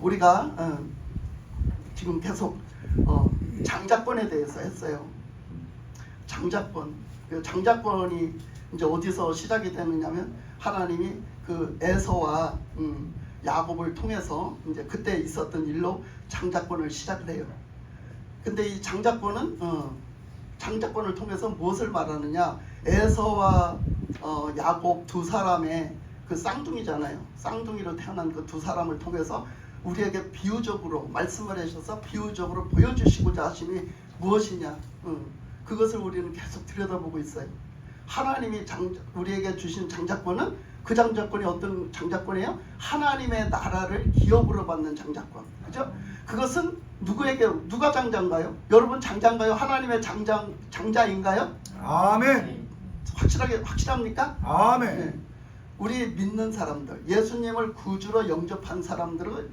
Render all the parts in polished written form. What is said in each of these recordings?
우리가 지금 계속 장자권에 대해서 했어요. 장자권. 그 장자권이 이제 어디서 시작이 되느냐면 하나님이 그 에서와 야곱을 통해서 이제 그때 있었던 일로 장자권을 시작을 해요. 근데 이 장자권은 장자권을 통해서 무엇을 말하느냐? 에서와 야곱 두 사람의 그 쌍둥이잖아요. 쌍둥이로 태어난 그 두 사람을 통해서 우리에게 비유적으로 말씀을 하셔서 비유적으로 보여주시고자 하심이 무엇이냐? 그것을 우리는 계속 들여다보고 있어요. 하나님이 우리에게 주신 장자권은 그 장자권이 어떤 장자권이에요? 하나님의 나라를 기업으로 받는 장자권. 그죠? 그것은 누가 장자인가요? 여러분 장자인가요? 하나님의 장자인가요? 아멘. 확실합니까? 아멘. 네. 우리 믿는 사람들, 예수님을 구주로 영접한 사람들은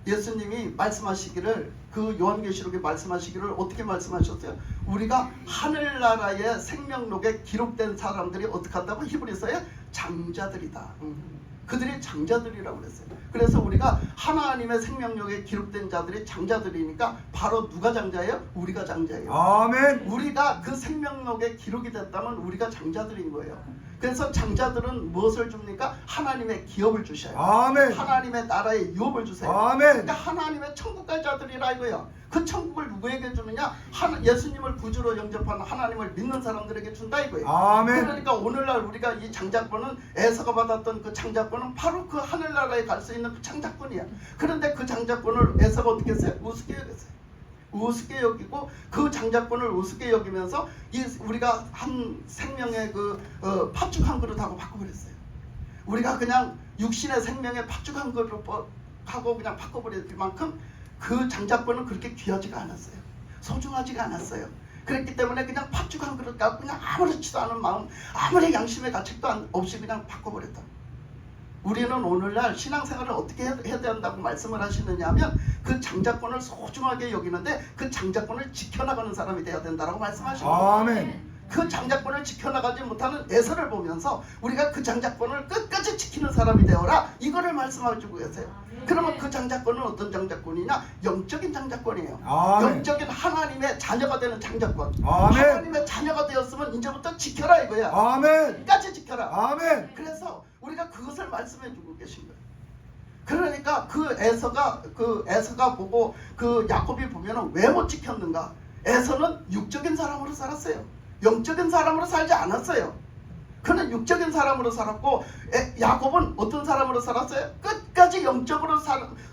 예수님이 말씀하시기를, 그 요한계시록에 말씀하시기를 어떻게 말씀하셨어요? 우리가 하늘나라의 생명록에 기록된 사람들이 어떻게 한다고? 히브리서에 장자들이다. 그들이 장자들이라고 그랬어요. 그래서 우리가 하나님의 생명록에 기록된 자들이 장자들이니까 바로 누가 장자예요? 우리가 장자예요. 아멘. 우리가 그 생명록에 기록이 됐다면 우리가 장자들인 거예요. 그래서 장자들은 무엇을 줍니까? 하나님의 기업을 주셔요. 아멘. 하나님의 나라의 유업을 주세요. 아멘. 그러니까 하나님의 천국갈 자들이라 이거예요. 그 천국을 누구에게 주느냐? 예수님을 구주로 영접하는 하나님을 믿는 사람들에게 준다 이거예요. 아멘. 그러니까 오늘날 우리가 이 장자권은, 에서가 받았던 그 장자권은 바로 그 하늘나라에 갈 수 있는 그 장자권이야. 그런데 그 장자권을 에서가 어떻게 했어요? 우습게 여겼어요. 우습게 여기고, 그 장자권을 우습게 여기면서 우리가 한 생명의 팥죽 한 그릇하고 바꿔버렸어요. 우리가 그냥 육신의 생명의 팥죽 한 그릇하고 그냥 바꿔버릴 만큼 그 장자권은 그렇게 귀하지가 않았어요. 소중하지가 않았어요. 그랬기 때문에 그냥 팥죽 한 그릇 갖고 그냥 아무렇지도 않은 마음, 아무리 양심의 가책도 없이 그냥 바꿔버렸다. 우리는 오늘날 신앙생활을 어떻게 해야 된다고 말씀을 하시느냐 하면 그 장자권을 소중하게 여기는데 그 장자권을 지켜나가는 사람이 돼야 된다고 말씀하시는 거예요. 아멘. 그 장자권을 지켜나가지 못하는 에서를 보면서 우리가 그 장자권을 끝까지 지키는 사람이 되어라, 이거를 말씀해주고 계세요. 그러면 그 장자권은 어떤 장자권이냐? 영적인 장자권이에요. 아멘. 영적인 하나님의 자녀가 되는 장자권. 아멘. 하나님의 자녀가 되었으면 이제부터 지켜라 이거야. 아멘. 끝까지 지켜라. 아멘. 그래서 우리가 그것을 말씀해주고 계신 거예요. 그러니까 그 에서가 보고 그 야곱이 보면은 왜 못 지켰는가? 에서는 육적인 사람으로 살았어요. 영적인 사람으로 살지 않았어요. 그는 육적인 사람으로 살았고, 야곱은 어떤 사람으로 살았어요? 끝까지 영적으로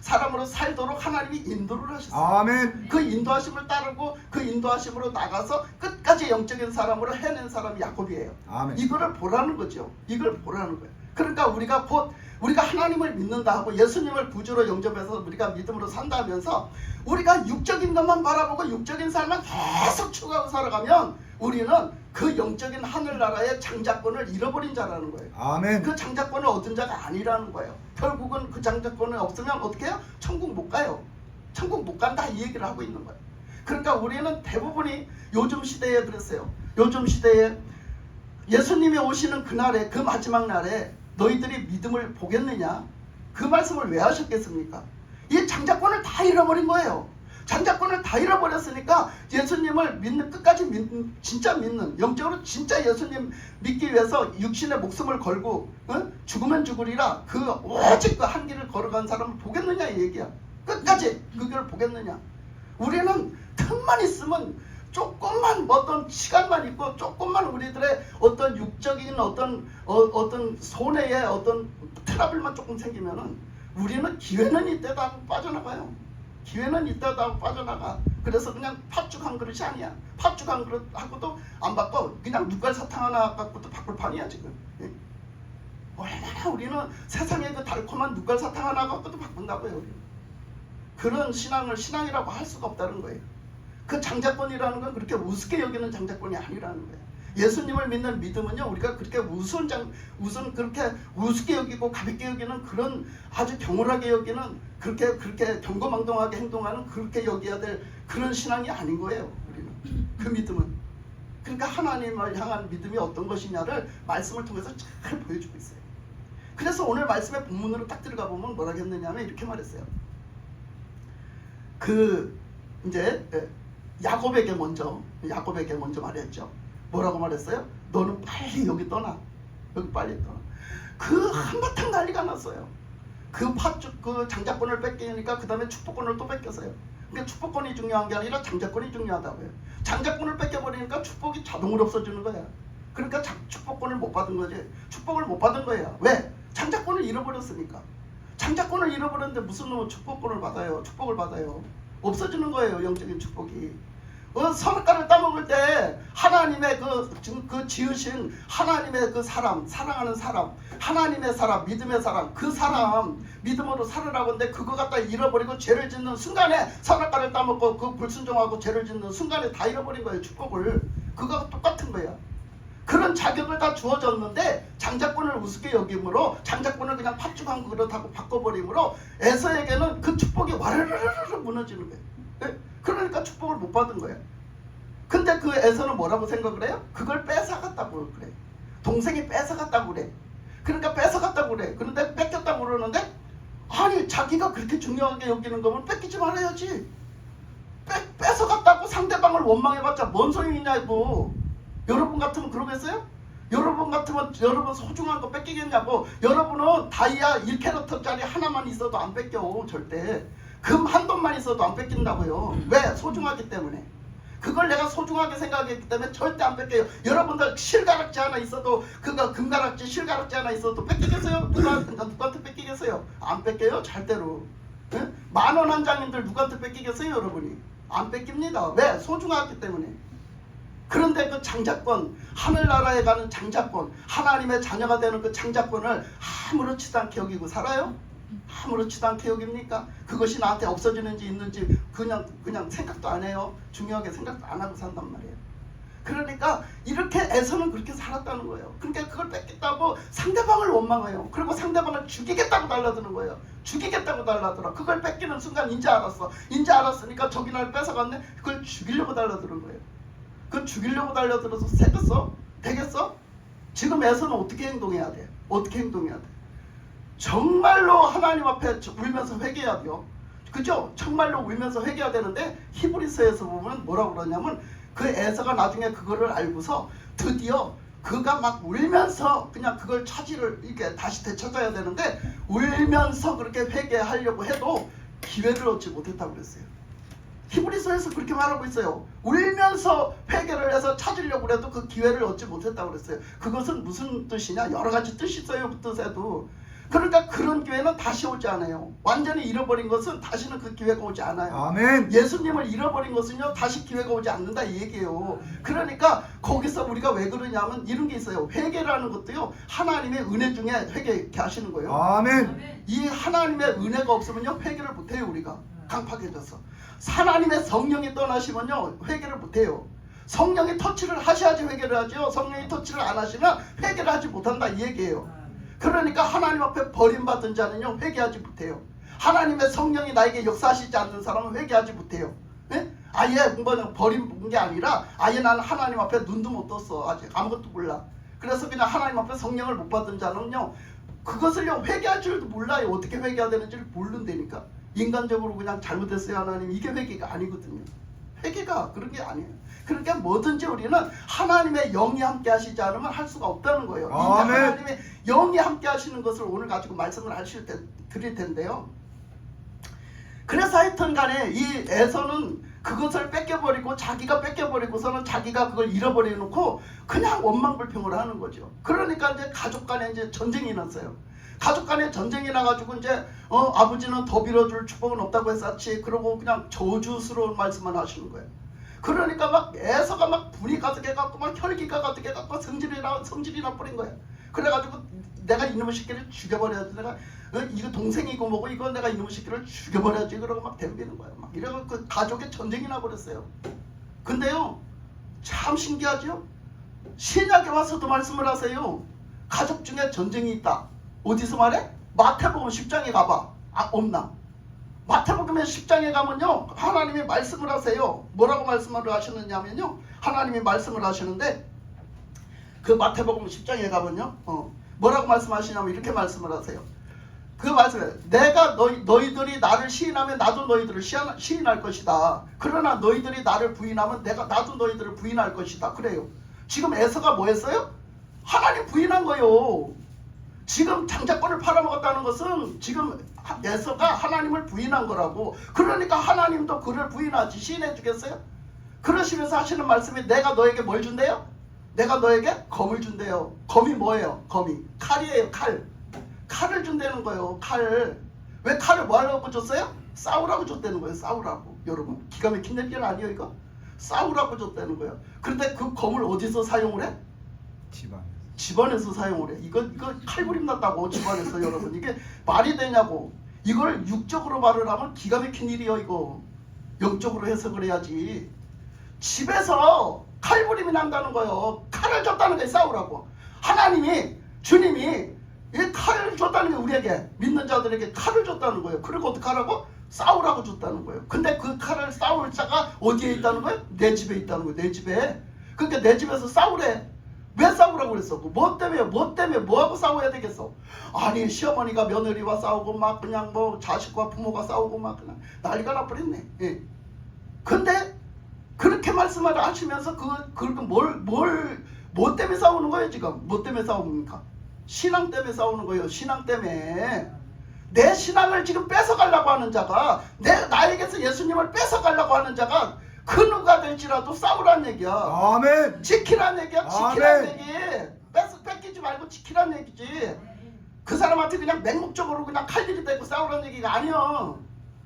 사람으로 살도록 하나님이 인도를 하셨어요. 아멘. 그 인도하심을 따르고 그 인도하심으로 나가서 끝까지 영적인 사람으로 해낸 사람이 야곱이에요. 아멘. 이거를 보라는 거죠. 이걸 보라는 거예요. 그러니까 우리가 하나님을 믿는다 하고 예수님을 구주로 영접해서 우리가 믿음으로 산다 하면서 우리가 육적인 것만 바라보고 육적인 삶만 계속 추구하고 살아가면 우리는 그 영적인 하늘나라의 장자권을 잃어버린 자라는 거예요. 아멘. 그 장자권을 얻은 자가 아니라는 거예요. 결국은 그 장자권을 없으면 어떻게 해요? 천국 못 가요. 천국 못 간다, 이 얘기를 하고 있는 거예요. 그러니까 우리는 대부분이 요즘 시대에 그랬어요. 요즘 시대에 예수님이 오시는 그날에, 그 마지막 날에 너희들이 믿음을 보겠느냐? 그 말씀을 왜 하셨겠습니까? 이 장자권을 다 잃어버린 거예요. 장자권을 다 잃어버렸으니까 예수님을 끝까지 진짜 믿는, 영적으로 진짜 예수님 믿기 위해서 육신의 목숨을 걸고 죽으면 죽으리라, 오직 그 한 길을 걸어간 사람을 보겠느냐 이 얘기야. 끝까지 그 길을 보겠느냐. 우리는 틈만 있으면 조금만 어떤 시간만 있고 조금만 우리들의 어떤 육적인 어떤 손해에 어떤 트러블만 조금 생기면은 우리는 기회는 이때도 하고 빠져나가요. 기회는 이때도 하고 빠져나가. 그래서 그냥 팥죽 한 그릇이 아니야. 팥죽 한 그릇 하고도 안 바꿔. 그냥 눈깔 사탕 하나 갖고도 바꿀 판이야 지금. 얼마나 우리는 세상에 그 달콤한 눈깔 사탕 하나 갖고도 바꾼다고요. 우리는. 그런 신앙이라고 할 수가 없다는 거예요. 그 장자권이라는 건 그렇게 우습게 여기는 장자권이 아니라는 거예요. 예수님을 믿는 믿음은요, 우리가 그렇게 그렇게 우습게 여기고 가볍게 여기는 그런 아주 경홀하게 여기는 그렇게 경거망동하게 행동하는 그렇게 여겨야 될 그런 신앙이 아닌 거예요. 우리는 그 믿음은. 그러니까 하나님을 향한 믿음이 어떤 것이냐를 말씀을 통해서 잘 보여주고 있어요. 그래서 오늘 말씀의 본문으로 딱 들어가 보면 뭐라고 했느냐면 이렇게 말했어요. 그 이제 야곱에게 먼저 말했죠. 뭐라고 말했어요? 너는 빨리 여기 떠나. 여기 빨리 떠나. 그 한바탕 난리가 났어요. 그 장자권을 뺏기니까 그 다음에 축복권을 또 뺏겼어요. 그러니까 축복권이 중요한 게 아니라 장자권이 중요하다고요. 장자권을 뺏겨버리니까 축복이 자동으로 없어지는 거야. 그러니까 축복권을 못 받은 거지. 축복을 못 받은 거야. 왜? 장자권을 잃어버렸으니까. 장자권을 잃어버렸는데 무슨 놈은 축복권을 받아요. 축복을 받아요. 없어지는 거예요. 영적인 축복이. 선악과를 따먹을 때 하나님의 그 지으신 하나님의 그 사람, 사랑하는 사람, 하나님의 사람, 믿음의 사람, 그 사람 믿음으로 살으라고 하는데 그거 갖다 잃어버리고 죄를 짓는 순간에 선악과를 따먹고 그 불순종하고 죄를 짓는 순간에 다 잃어버린 거예요. 축복을. 그거가 똑같은 거야. 그런 자격을 다 주어졌는데 장자권을 우습게 여김으로 장자권을 그냥 팥죽한 그릇하고 바꿔버림으로 에서에게는 그 축복이 와르르르르 무너지는 거예요. 네? 그러니까 축복을 못 받은 거예요. 근데 그 에서는 뭐라고 생각을 해요? 그걸 뺏어갔다고 그래. 동생이 뺏어갔다고 그래. 그러니까 뺏어갔다고 그래. 그런데 뺏겼다고 그러는데 아니 자기가 그렇게 중요하게 여기는 거면 뺏기지 말아야지. 뺏어갔다고 상대방을 원망해봤자 뭔 소용이냐고. 여러분 같으면 그러겠어요? 여러분 같으면 여러분 소중한 거 뺏기겠냐고. 여러분은 다이아 1캐럿짜리 하나만 있어도 안 뺏겨. 절대. 금 한 돈만 있어도 안 뺏긴다고요. 왜? 소중하기 때문에. 그걸 내가 소중하게 생각했기 때문에 절대 안 뺏겨요. 여러분들 실가락지 하나 있어도 그거 금가락지 실가락지 하나 있어도 뺏기겠어요? 누구한테 뺏기겠어요? 안 뺏겨요. 절대로. 네? 10,000원 한 장인들 누구한테 뺏기겠어요? 여러분이 안 뺏깁니다. 왜? 소중하기 때문에. 그런데 그 장자권, 하늘나라에 가는 장자권, 하나님의 자녀가 되는 그 장자권을 아무렇지도 않게 여기고 살아요? 아무렇지도 않게 여깁니까? 그것이 나한테 없어지는지 있는지 그냥 생각도 안 해요. 중요하게 생각도 안 하고 산단 말이에요. 그러니까 이렇게 에서는 그렇게 살았다는 거예요. 그러니까 그걸 뺏겠다고 상대방을 원망해요. 그리고 상대방을 죽이겠다고 달라드는 거예요. 죽이겠다고 달라들어. 그걸 뺏기는 순간 인제 알았어. 인제 알았으니까 저기 날 뺏어갔네. 그걸 죽이려고 달라드는 거예요. 그걸 죽이려고 달려들어서 새겼어? 되겠어? 지금 에서는 어떻게 행동해야 돼? 어떻게 행동해야 돼? 정말로 하나님 앞에 울면서 회개해야 돼요. 그죠? 정말로 울면서 회개해야 되는데 히브리서에서 보면 뭐라고 그러냐면 그 에서가 나중에 그거를 알고서 드디어 그가 막 울면서 그냥 그걸 차지를 이렇게 다시 되찾아야 되는데 울면서 그렇게 회개하려고 해도 기회를 얻지 못했다고 그랬어요. 히브리서에서 그렇게 말하고 있어요. 울면서 회개를 해서 찾으려고 해도 그 기회를 얻지 못했다고 그랬어요. 그것은 무슨 뜻이냐? 여러 가지 뜻이 있어요. 그 뜻에도. 그러니까 그런 기회는 다시 오지 않아요. 완전히 잃어버린 것은 다시는 그 기회가 오지 않아요. 아멘. 예수님을 잃어버린 것은요 다시 기회가 오지 않는다 이 얘기예요. 그러니까 거기서 우리가 왜 그러냐면 이런 게 있어요. 회개라는 것도요 하나님의 은혜 중에 회개케 하시는 거예요. 아멘. 이 하나님의 은혜가 없으면요 회개를 못해요. 우리가 강팍해져서 하나님의 성령이 떠나시면요 회개를 못해요. 성령이 터치를 하셔야지 회개를 하죠. 성령이 터치를 안 하시면 회개를 하지 못한다 이 얘기예요. 그러니까 하나님 앞에 버림받은 자는요 회개하지 못해요. 하나님의 성령이 나에게 역사하시지 않는 사람은 회개하지 못해요. 네? 아예 그냥 버린 게 아니라 아예 나는 하나님 앞에 눈도 못 떴어. 아직 아무것도 몰라. 그래서 그냥 하나님 앞에 성령을 못 받은 자는요 그것을요 회개할 줄도 몰라요. 어떻게 회개해야 되는지를 모른다니까. 인간적으로 그냥 잘못했어요 하나님. 이게 회개가 아니거든요. 회개가 그런 게 아니에요. 그러니까 뭐든지 우리는 하나님의 영이 함께 하시지 않으면 할 수가 없다는 거예요. 아멘. 하나님의 영이 함께 하시는 것을 오늘 가지고 말씀을 드릴 텐데요. 그래서 하여튼 간에 이 에서는 그것을 뺏겨버리고 자기가 뺏겨버리고서는 자기가 그걸 잃어버려놓고 그냥 원망불평을 하는 거죠. 그러니까 이제 가족 간에 이제 전쟁이 났어요. 가족 간에 전쟁이 나가지고 이제 아버지는 더 빌어줄 축복은 없다고 했었지. 그러고 그냥 저주스러운 말씀만 하시는 거예요. 그러니까 막 에서가 막 분이 가득해갖고 막 혈기가 가득해갖고 성질이 나버린 거예요. 그래가지고 내가 이놈의 새끼를 죽여버려야지. 내가 이거 동생이고 뭐고 이거 내가 이놈의 새끼를 죽여버려야지. 그러고 막 덤비는 거예요. 막 이러고 그 가족의 전쟁이 나버렸어요. 근데요 참 신기하죠. 신약에 와서도 말씀을 하세요. 가족 중에 전쟁이 있다. 어디서 말해? 마태복음 10장에 가봐. 없나? 마태복음 10장에 가면요 하나님이 말씀을 하세요. 뭐라고 말씀을 하시느냐면요 하나님이 말씀을 하시는데 그 마태복음 10장에 가면요 뭐라고 말씀하시냐면 이렇게 말씀을 하세요. 그 말씀에 내가 너희들이 나를 시인하면 나도 너희들을 시인할 것이다. 그러나 너희들이 나를 부인하면 나도 너희들을 부인할 것이다. 그래요. 지금 에서가 뭐 했어요? 하나님 부인한 거예요. 지금 장자권을 팔아먹었다는 것은 지금 에서가 하나님을 부인한 거라고. 그러니까 하나님도 그를 부인하지 시인해 주겠어요? 그러시면서 하시는 말씀이 내가 너에게 뭘 준대요? 내가 너에게 검을 준대요. 검이 뭐예요? 검이 칼이에요. 칼을 준다는 거예요. 칼. 왜 칼을 뭐 하려고 줬어요? 싸우라고 줬다는 거예요. 싸우라고. 여러분 기가 막힌 얘기는 아니에요 이거? 싸우라고 줬다는 거예요. 그런데 그 검을 어디서 사용을 해? 집안에서 사용을 해. 이거 칼부림 났다고 집안에서. 여러분 이게 말이 되냐고. 이걸 육적으로 말을 하면 기가 막힌 일이에요 이거. 영적으로 해석을 해야지. 집에서 칼부림이 난다는 거예요. 칼을 줬다는 거예요. 싸우라고. 하나님이 주님이 이 칼을 줬다는 게 우리에게 믿는 자들에게 칼을 줬다는 거예요. 그리고 어떻게 하라고? 싸우라고 줬다는 거예요. 근데 그 칼을 싸울 자가 어디에 있다는 거예요? 내 집에 있다는 거예요. 내 집에. 그러니까 내 집에서 싸우래. 왜 싸우라고 그랬어? 뭐 때문에 뭐하고 싸워야 되겠어? 아니 시어머니가 며느리와 싸우고 막 그냥 뭐 자식과 부모가 싸우고 막 그냥 난리가 나버렸네. 예. 근데 그렇게 말씀을 하시면서 뭐 때문에 싸우는 거예요 지금? 뭐 때문에 싸웁니까? 신앙 때문에 싸우는 거예요. 신앙 때문에. 내 신앙을 지금 뺏어가려고 하는 자가, 나에게서 예수님을 뺏어가려고 하는 자가 그 누가 될지라도 싸우란 얘기야. 아멘. 지키란 얘기야. 지키란 얘기. 뺏기지 말고 지키란 얘기지. 그 사람한테 그냥 맹목적으로 그냥 칼질이 되고 싸우란 얘기가 아니야.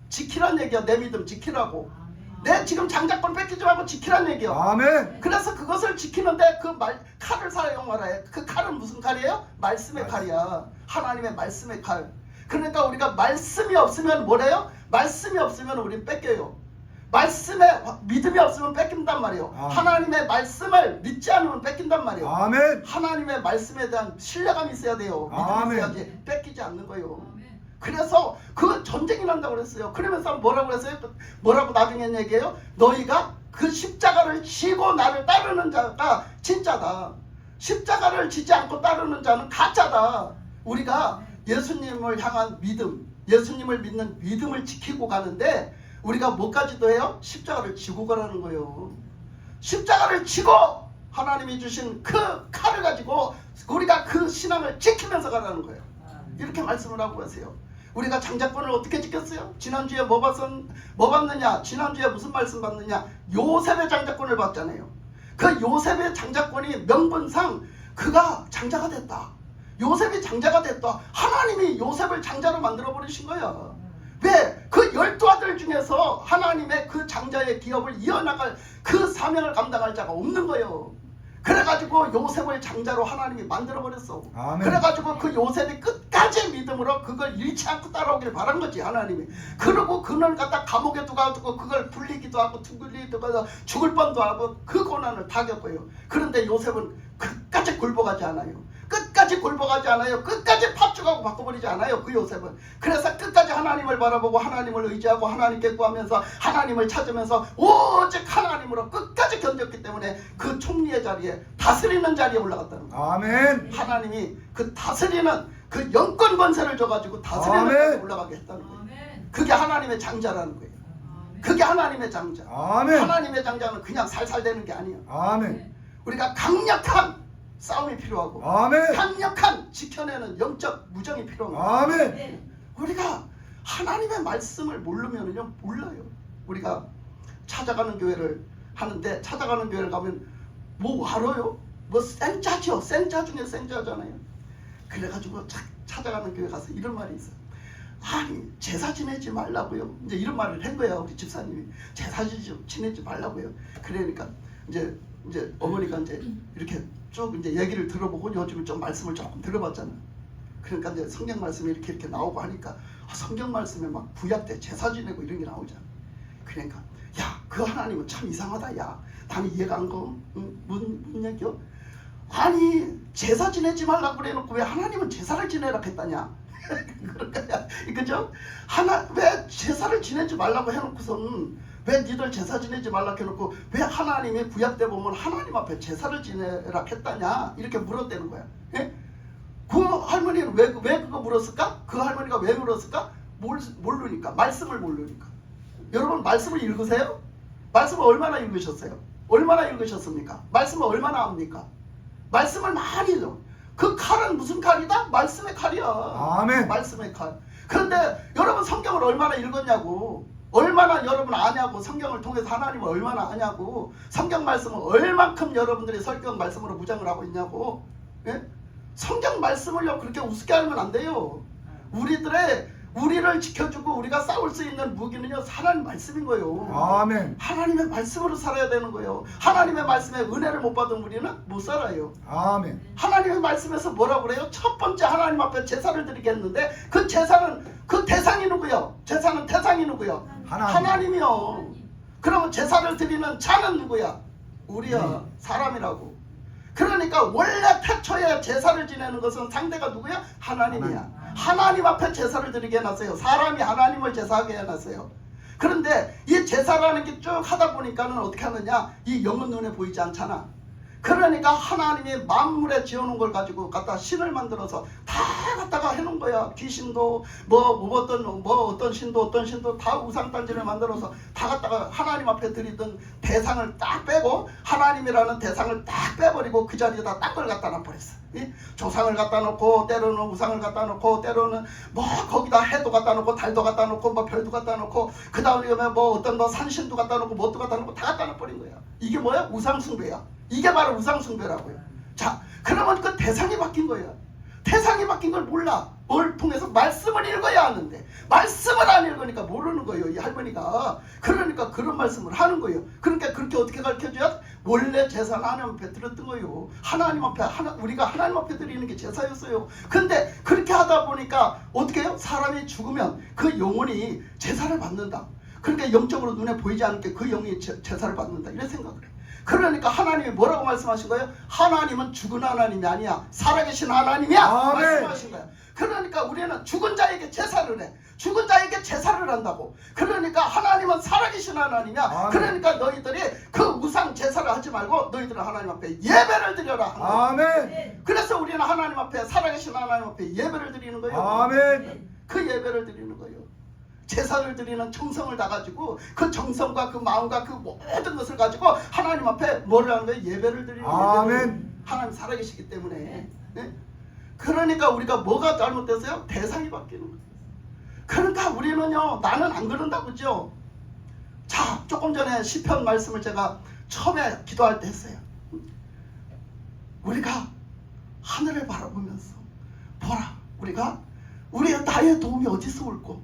지키란 얘기야. 내 믿음 지키라고. 내 지금 장자권 뺏기지 말고 지키란 얘기야. 아멘. 그래서 그것을 지키는데 칼을 사용하라 해. 그 칼은 무슨 칼이에요? 말씀의 칼이야. 하나님의 말씀의 칼. 그러니까 우리가 말씀이 없으면 뭐래요? 말씀이 없으면 우린 뺏겨요. 말씀에 믿음이 없으면 뺏긴단 말이에요. 아멘. 하나님의 말씀을 믿지 않으면 뺏긴단 말이에요. 아멘. 하나님의 말씀에 대한 신뢰감이 있어야 돼요. 믿음이 아멘. 있어야지 뺏기지 않는 거예요. 그래서 그 전쟁이 난다고 그랬어요. 그러면서 뭐라고 그랬어요? 뭐라고 나중에 얘기해요? 너희가 그 십자가를 지고 나를 따르는 자가 진짜다. 십자가를 지지 않고 따르는 자는 가짜다. 우리가 예수님을 향한 믿음, 예수님을 믿는 믿음을 지키고 가는데 우리가 뭐까지도 해요? 십자가를 지고 가라는 거예요. 십자가를 지고 하나님이 주신 그 칼을 가지고 우리가 그 신앙을 지키면서 가라는 거예요. 이렇게 말씀을 하고 가세요. 우리가 장자권을 어떻게 지켰어요? 지난주에 뭐 받느냐? 지난주에 무슨 말씀 받느냐? 요셉의 장자권을 받잖아요. 그 요셉의 장자권이 명분상 그가 장자가 됐다. 요셉이 장자가 됐다. 하나님이 요셉을 장자로 만들어 버리신 거야. 왜? 그 12아들 중에서 하나님의 그 장자의 기업을 이어나갈 그 사명을 감당할 자가 없는 거예요. 그래가지고 요셉을 장자로 하나님이 만들어버렸어. 아멘. 그래가지고 그 요셉이 끝까지 믿음으로 그걸 잃지 않고 따라오길 바란 거지 하나님이. 그리고 그걸 갖다 감옥에 두고 그걸 불리기도 하고 두들리기도 하고 죽을 뻔도 하고 그 고난을 다 겪어요. 그런데 요셉은 끝까지 굴복하지 않아요. 끝까지 굴복하지 않아요. 끝까지 팥죽하고 바꿔버리지 않아요. 그 요셉은. 그래서 끝까지 하나님을 바라보고 하나님을 의지하고 하나님께 구하면서 하나님을 찾으면서 오직 하나님으로 끝까지 견뎠기 때문에 그 총리의 자리에 다스리는 자리에 올라갔다는 거예요. 아멘. 하나님이 그 다스리는 그 영권 권세를 줘가지고 다스리는 아멘. 자리에 올라가게 했다는 거예요. 그게 하나님의 장자라는 거예요. 그게 하나님의 장자. 아멘. 하나님의 장자는 그냥 살살 되는 게 아니에요. 아멘. 우리가 강력한 싸움이 필요하고 아멘. 강력한 지켜내는 영적 무정이 필요한 거예요. 아멘. 우리가 하나님의 말씀을 모르면요 몰라요. 우리가 찾아가는 교회를 하는데 찾아가는 교회를 가면 뭐 알아요? 뭐 생짜죠. 생짜 중에 생짜잖아요. 그래가지고 찾아가는 교회 가서 이런 말이 있어요. 아니 제사 지내지 말라고요. 이제 이런 말을 한 거야 우리 집사님이. 제사 지내지 말라고요. 그러니까 이제 어머니가 이제 이렇게 쭉 이제 얘기를 들어보고 요즘에 좀 말씀을 조금 들어봤잖아. 그러니까 이제 성경 말씀이 이렇게 나오고 하니까 성경 말씀에 막 구약 때 제사 지내고 이런 게 나오잖아. 그러니까 야 그 하나님은 참 이상하다. 야 나는 이해가 안 가. 무슨 얘기요? 아니 제사 지내지 말라고 그래놓고 왜 하나님은 제사를 지내라 했다냐? 그러니까 그죠? 왜 제사를 지내지 말라고 해놓고선 왜 니들 제사 지내지 말라 해놓고 왜 하나님이 구약 때 보면 하나님 앞에 제사를 지내라 했다냐? 이렇게 물었다는 거야. 예? 그 할머니는 왜 그거 물었을까? 그 할머니가 왜 물었을까? 모르니까. 말씀을 모르니까. 여러분 말씀을 읽으세요? 말씀을 얼마나 읽으셨어요? 얼마나 읽으셨습니까? 말씀을 얼마나 압니까? 말씀을 많이 읽어. 그 칼은 무슨 칼이다? 말씀의 칼이야. 아멘. 말씀의 칼. 그런데 여러분 성경을 얼마나 읽었냐고. 얼마나 여러분 아냐고. 성경을 통해서 하나님을 얼마나 아냐고. 성경 말씀을 얼만큼 여러분들이 성경 말씀으로 무장을 하고 있냐고. 예? 성경 말씀을요 그렇게 우습게 알면 안 돼요. 우리를 지켜주고 우리가 싸울 수 있는 무기는요 하나님 말씀인 거예요. 아멘. 하나님의 말씀으로 살아야 되는 거예요. 하나님의 말씀에 은혜를 못 받은 우리는 못 살아요. 아멘. 하나님의 말씀에서 뭐라고 그래요? 첫 번째 하나님 앞에 제사를 드리겠는데 그 제사는 그 대상이 누구요? 제사는 대상이 누구요? 하나님이요. 그러면 제사를 드리는 자는 누구야? 우리야. 사람이라고. 그러니까 원래 태초에 제사를 지내는 것은 상대가 누구야? 하나님이야. 하나님 앞에 제사를 드리게 해놨어요. 사람이 하나님을 제사하게 해놨어요. 그런데 이 제사라는 게 쭉 하다 보니까는 어떻게 하느냐? 이 영은 눈에 보이지 않잖아. 그러니까 하나님이 만물에 지어놓은 걸 가지고 갖다 신을 만들어서 다 갖다가 해놓은 거야. 귀신도 어떤 신도 다 우상단지를 만들어서 다 갖다가 하나님 앞에 드리던 대상을 딱 빼고 하나님이라는 대상을 딱 빼버리고 그 자리에다 딴 걸 갖다 놔버렸어. 조상을 갖다 놓고 때로는 우상을 갖다 놓고 때로는 거기다 해도 갖다 놓고 달도 갖다 놓고 별도 갖다 놓고 그 다음에 어떤 산신도 갖다 놓고 뭣도 갖다 놓고 다 갖다 놔버린 거야. 이게 뭐야? 우상숭배야. 이게 바로 우상숭배라고요. 자, 그러면 그 대상이 바뀐 거예요. 대상이 바뀐 걸 몰라. 뭘 통해서 말씀을 읽어야 하는데 말씀을 안 읽으니까 모르는 거예요. 이 할머니가. 그러니까 그런 말씀을 하는 거예요. 그러니까 그렇게 어떻게 가르쳐줘야? 원래 제사는 하나님 앞에 드렸던 거예요. 하나님 앞에 우리가 하나님 앞에 드리는 게 제사였어요. 근데 그렇게 하다 보니까 어떻게 해요? 사람이 죽으면 그 영혼이 제사를 받는다. 그러니까 영적으로 눈에 보이지 않는 게 그 영이 제사를 받는다. 이런 생각을 해요. 그러니까 하나님이 뭐라고 말씀하신 거예요? 하나님은 죽은 하나님이 아니야. 살아계신 하나님이야. 아멘. 말씀하신 거야. 그러니까 우리는 죽은 자에게 제사를 해. 죽은 자에게 제사를 한다고. 그러니까 하나님은 살아계신 하나님이야. 아멘. 그러니까 너희들이 그 우상 제사를 하지 말고 너희들은 하나님 앞에 예배를 드려라. 아멘. 그래서 우리는 하나님 앞에 살아계신 하나님 앞에 예배를 드리는 거예요. 아멘. 그 예배를 드리는 거예요. 제사를 드리는 정성을 다 가지고 그 정성과 그 마음과 그 모든 것을 가지고 하나님 앞에 뭐를 하는 거예요? 예배를 드리는 거예요. 아멘. 하나님 살아계시기 때문에. 네? 그러니까 우리가 뭐가 잘못됐어요? 대상이 바뀌는 거예요. 그러니까 우리는요 나는 안 그런다고 그죠? 자, 조금 전에 시편 말씀을 제가 처음에 기도할 때 했어요. 우리가 하늘을 바라보면서 보라, 우리가 우리의 나의 도움이 어디서 올고,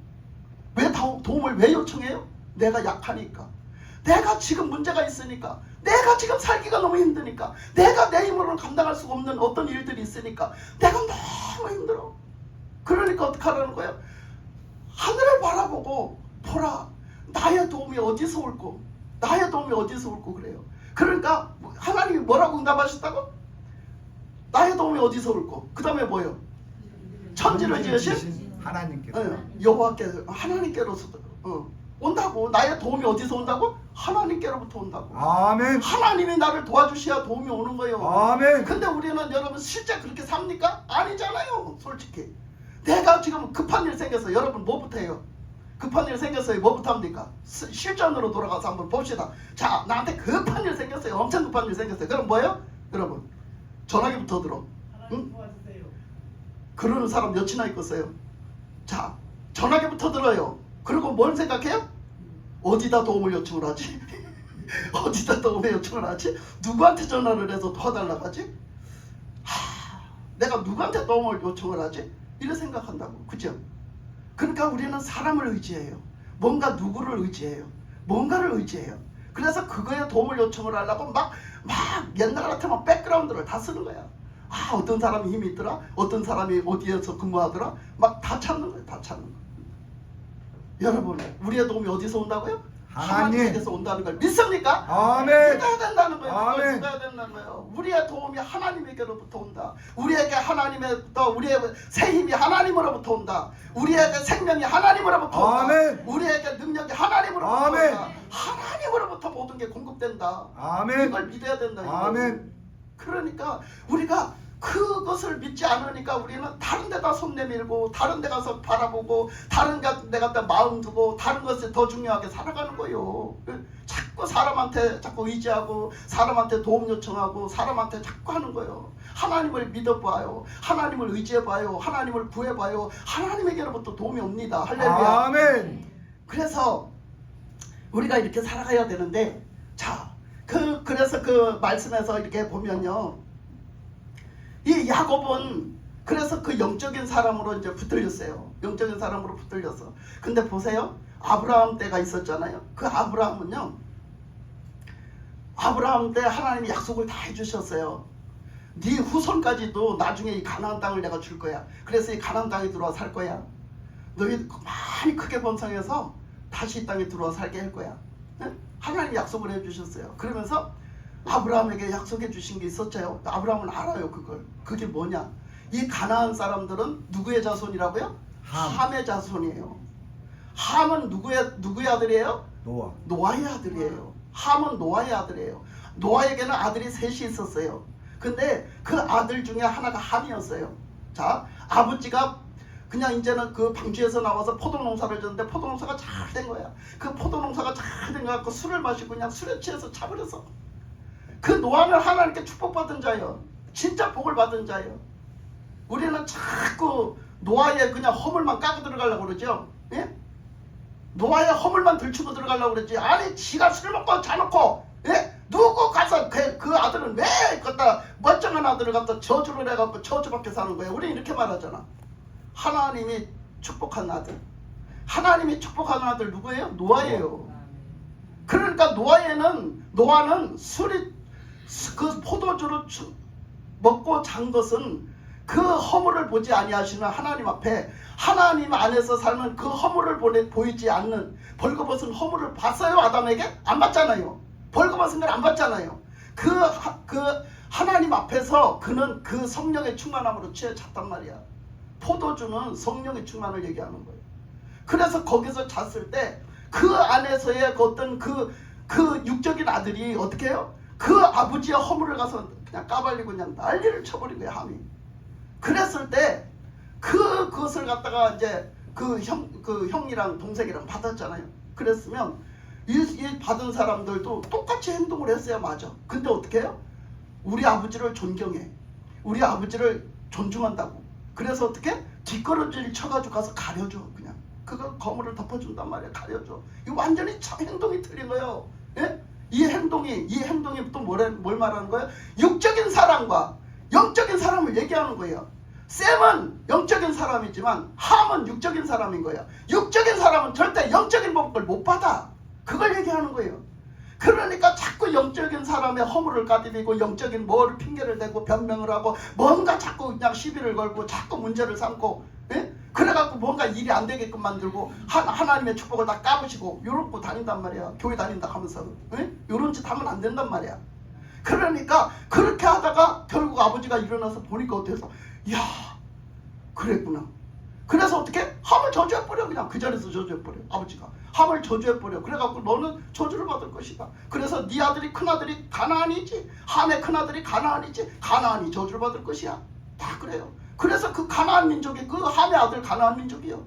왜 도움을 왜 요청해요? 내가 약하니까, 내가 지금 문제가 있으니까, 내가 지금 살기가 너무 힘드니까, 내가 내 힘으로는 감당할 수가 없는 어떤 일들이 있으니까 내가 너무 힘들어. 그러니까 어떻게 하라는 거예요? 하늘을 바라보고 보라, 나의 도움이 어디서 올고, 나의 도움이 어디서 올고. 그래요. 그러니까 하나님이 뭐라고 응답하셨다고? 나의 도움이 어디서 올고, 그 다음에 뭐예요? 천지를 지으신 하나님께서. 여호와께서, 하나님께로서 온다고. 나의 도움이 어디서 온다고? 하나님께로부터 온다고. 아멘. 하나님이 나를 도와주셔야 도움이 오는 거예요. 아멘. 근데 우리는 여러분 실제 그렇게 삽니까? 아니잖아요. 솔직히 내가 지금 급한 일 생겼어요. 여러분 뭐부터 해요? 급한 일 생겼어요. 뭐부터 합니까? 실전으로 돌아가서 한번 봅시다. 자, 나한테 급한 일 생겼어요. 엄청 급한 일 생겼어요. 그럼 뭐예요? 여러분 전화기부터 들어. 응? 그러는 사람 몇이나 있겠어요? 자, 전화기부터 들어요. 그리고 뭘 생각해요? 어디다 도움을 요청을 하지? 어디다 도움을 요청을 하지? 누구한테 전화를 해서 도와달라고 하지? 내가 누구한테 도움을 요청을 하지? 이런 생각한다고. 그죠? 그러니까 우리는 사람을 의지해요. 뭔가 누구를 의지해요. 뭔가를 의지해요. 그래서 그거에 도움을 요청을 하려고 막 옛날 같으면 백그라운드를 다 쓰는 거야. 어떤 사람이 힘이 있더라, 어떤 사람이 어디에서 근무하더라, 막 다 찾는 거예요. 다 찾는 거예요. 여러분, 우리의 도움이 어디서 온다고요? 하나님께서 온다는 걸 믿습니까? 아멘. 믿어야 된다는 거예요. 아멘. 믿어야 된다는 거예요. 우리의 도움이 하나님에게로부터 온다. 우리에게 하나님에부터, 우리의 새 힘이 하나님으로부터 온다. 우리에게 생명이 하나님으로부터 온다. 아멘. 우리에게 능력이 하나님으로부터 아멘. 온다. 하나님으로부터 모든 게 공급된다. 아멘. 이걸 믿어야 된다. 아멘. 그러니까 우리가 그것을 믿지 않으니까 우리는 다른 데다 손 내밀고 다른 데 가서 바라보고 다른 데 갖다 마음 두고 다른 것을 더 중요하게 살아가는 거예요. 자꾸 사람한테 자꾸 의지하고 사람한테 도움 요청하고 사람한테 자꾸 하는 거예요. 하나님을 믿어봐요. 하나님을 의지해봐요. 하나님을 구해봐요. 하나님에게로부터 도움이 옵니다. 할렐루야. 아멘. 그래서 우리가 이렇게 살아가야 되는데, 자, 그래서 그 말씀에서 이렇게 보면요, 이 야곱은 그래서 그 영적인 사람으로 이제 붙들렸어요. 영적인 사람으로 붙들렸어. 근데 보세요, 아브라함 때가 있었잖아요. 그 아브라함은요, 아브라함 때 하나님이 약속을 다 해주셨어요. 네 후손까지도 나중에 이 가나안 땅을 내가 줄 거야. 그래서 이 가나안 땅에 들어와 살 거야. 너희 많이 크게 번성해서 다시 이 땅에 들어와 살게 할 거야. 응? 하나님이 약속을 해주셨어요. 그러면서 아브라함에게 약속해 주신 게 있었죠. 아브라함은 알아요, 그걸. 그게 뭐냐? 이 가나안 사람들은 누구의 자손이라고요? 함의 자손이에요. 함은 누구의 아들이에요? 노아. 노아의 아들이에요. 함은 노아의 아들이에요. 노아에게는 아들이 셋이 있었어요. 근데 그 아들 중에 하나가 함이었어요. 자, 아버지가 그냥 이제는 그 방주에서 나와서 포도농사를 졌는데 포도농사가 잘 된 거야. 그 포도농사가 잘 된 거 갖고 술을 마시고 그냥 술에 취해서 차버렸어. 그 노아는 하나님께 축복받은 자예요. 진짜 복을 받은 자예요. 우리는 자꾸 노아의 그냥 허물만 까고 들어가려고 그러죠. 예? 노아의 허물만 들추고 들어가려고 그러지. 아니 지가 술 먹고 자놓고, 예? 누구 가서 그 아들은 왜 갖다 멀쩡한 아들을 갖다 저주를 해갖고 저주밖에 사는 거예요. 우리 이렇게 말하잖아. 하나님이 축복한 아들. 하나님이 축복한 아들 누구예요? 노아예요. 그러니까 노아는 술이 그 포도주를 먹고 잔 것은 그 허물을 보지 아니하시는 하나님 앞에 하나님 안에서 살면 그 허물을 보이지 않는 벌거벗은 허물을 봤어요? 아담에게? 안 봤잖아요. 벌거벗은 걸 안 봤잖아요. 그 하나님 앞에서 그는 그 성령의 충만함으로 취해 잤단 말이야. 포도주는 성령의 충만을 얘기하는 거예요. 그래서 거기서 잤을 때 그 안에서의 어떤 그 육적인 아들이 어떻게 해요? 그 아버지의 허물을 가서 그냥 까발리고 그냥 난리를 쳐버린 거예요, 함이. 그랬을 때 그것을 갖다가 이제 그 형이랑 동생이랑 받았잖아요. 그랬으면 이 받은 사람들도 똑같이 행동을 했어야 맞아. 근데 어떻게 해요? 우리 아버지를 존경해. 우리 아버지를 존중한다고. 그래서 어떻게? 뒷걸음질 쳐가지고 가서 가려줘. 그냥 그거 거물을 덮어준단 말이야. 가려줘. 이거 완전히 행동이 틀린 거예요. 예? 이 행동이 또 뭘 말하는 거예요? 육적인 사람과 영적인 사람을 얘기하는 거예요. 셈은 영적인 사람이지만 함은 육적인 사람인 거예요. 육적인 사람은 절대 영적인 법을 못 받아. 그걸 얘기하는 거예요. 그러니까 자꾸 영적인 사람의 허물을 까디리고 영적인 뭐를 핑계를 대고 변명을 하고 뭔가 자꾸 그냥 시비를 걸고 자꾸 문제를 삼고, 예? 그래갖고 뭔가 일이 안 되게끔 만들고 하나님의 축복을 다 까부시고 요렇게 다닌단 말이야. 교회 다닌다 하면서, 예? 요런 짓 하면 안 된단 말이야. 그러니까 그렇게 하다가 결국 아버지가 일어나서 보니까 어때서, 이야 그랬구나. 그래서 어떻게? 함을 저주해버려. 그냥 그 자리에서 저주해버려. 아버지가 함을 저주해버려. 그래갖고 너는 저주를 받을 것이다. 그래서 네 아들이 큰아들이 가나안이지, 함의 큰아들이 가나안이지, 가나안이 저주를 받을 것이야. 다 그래요. 그래서 그 가나안 민족이 그 함의 아들 가나안 민족이요.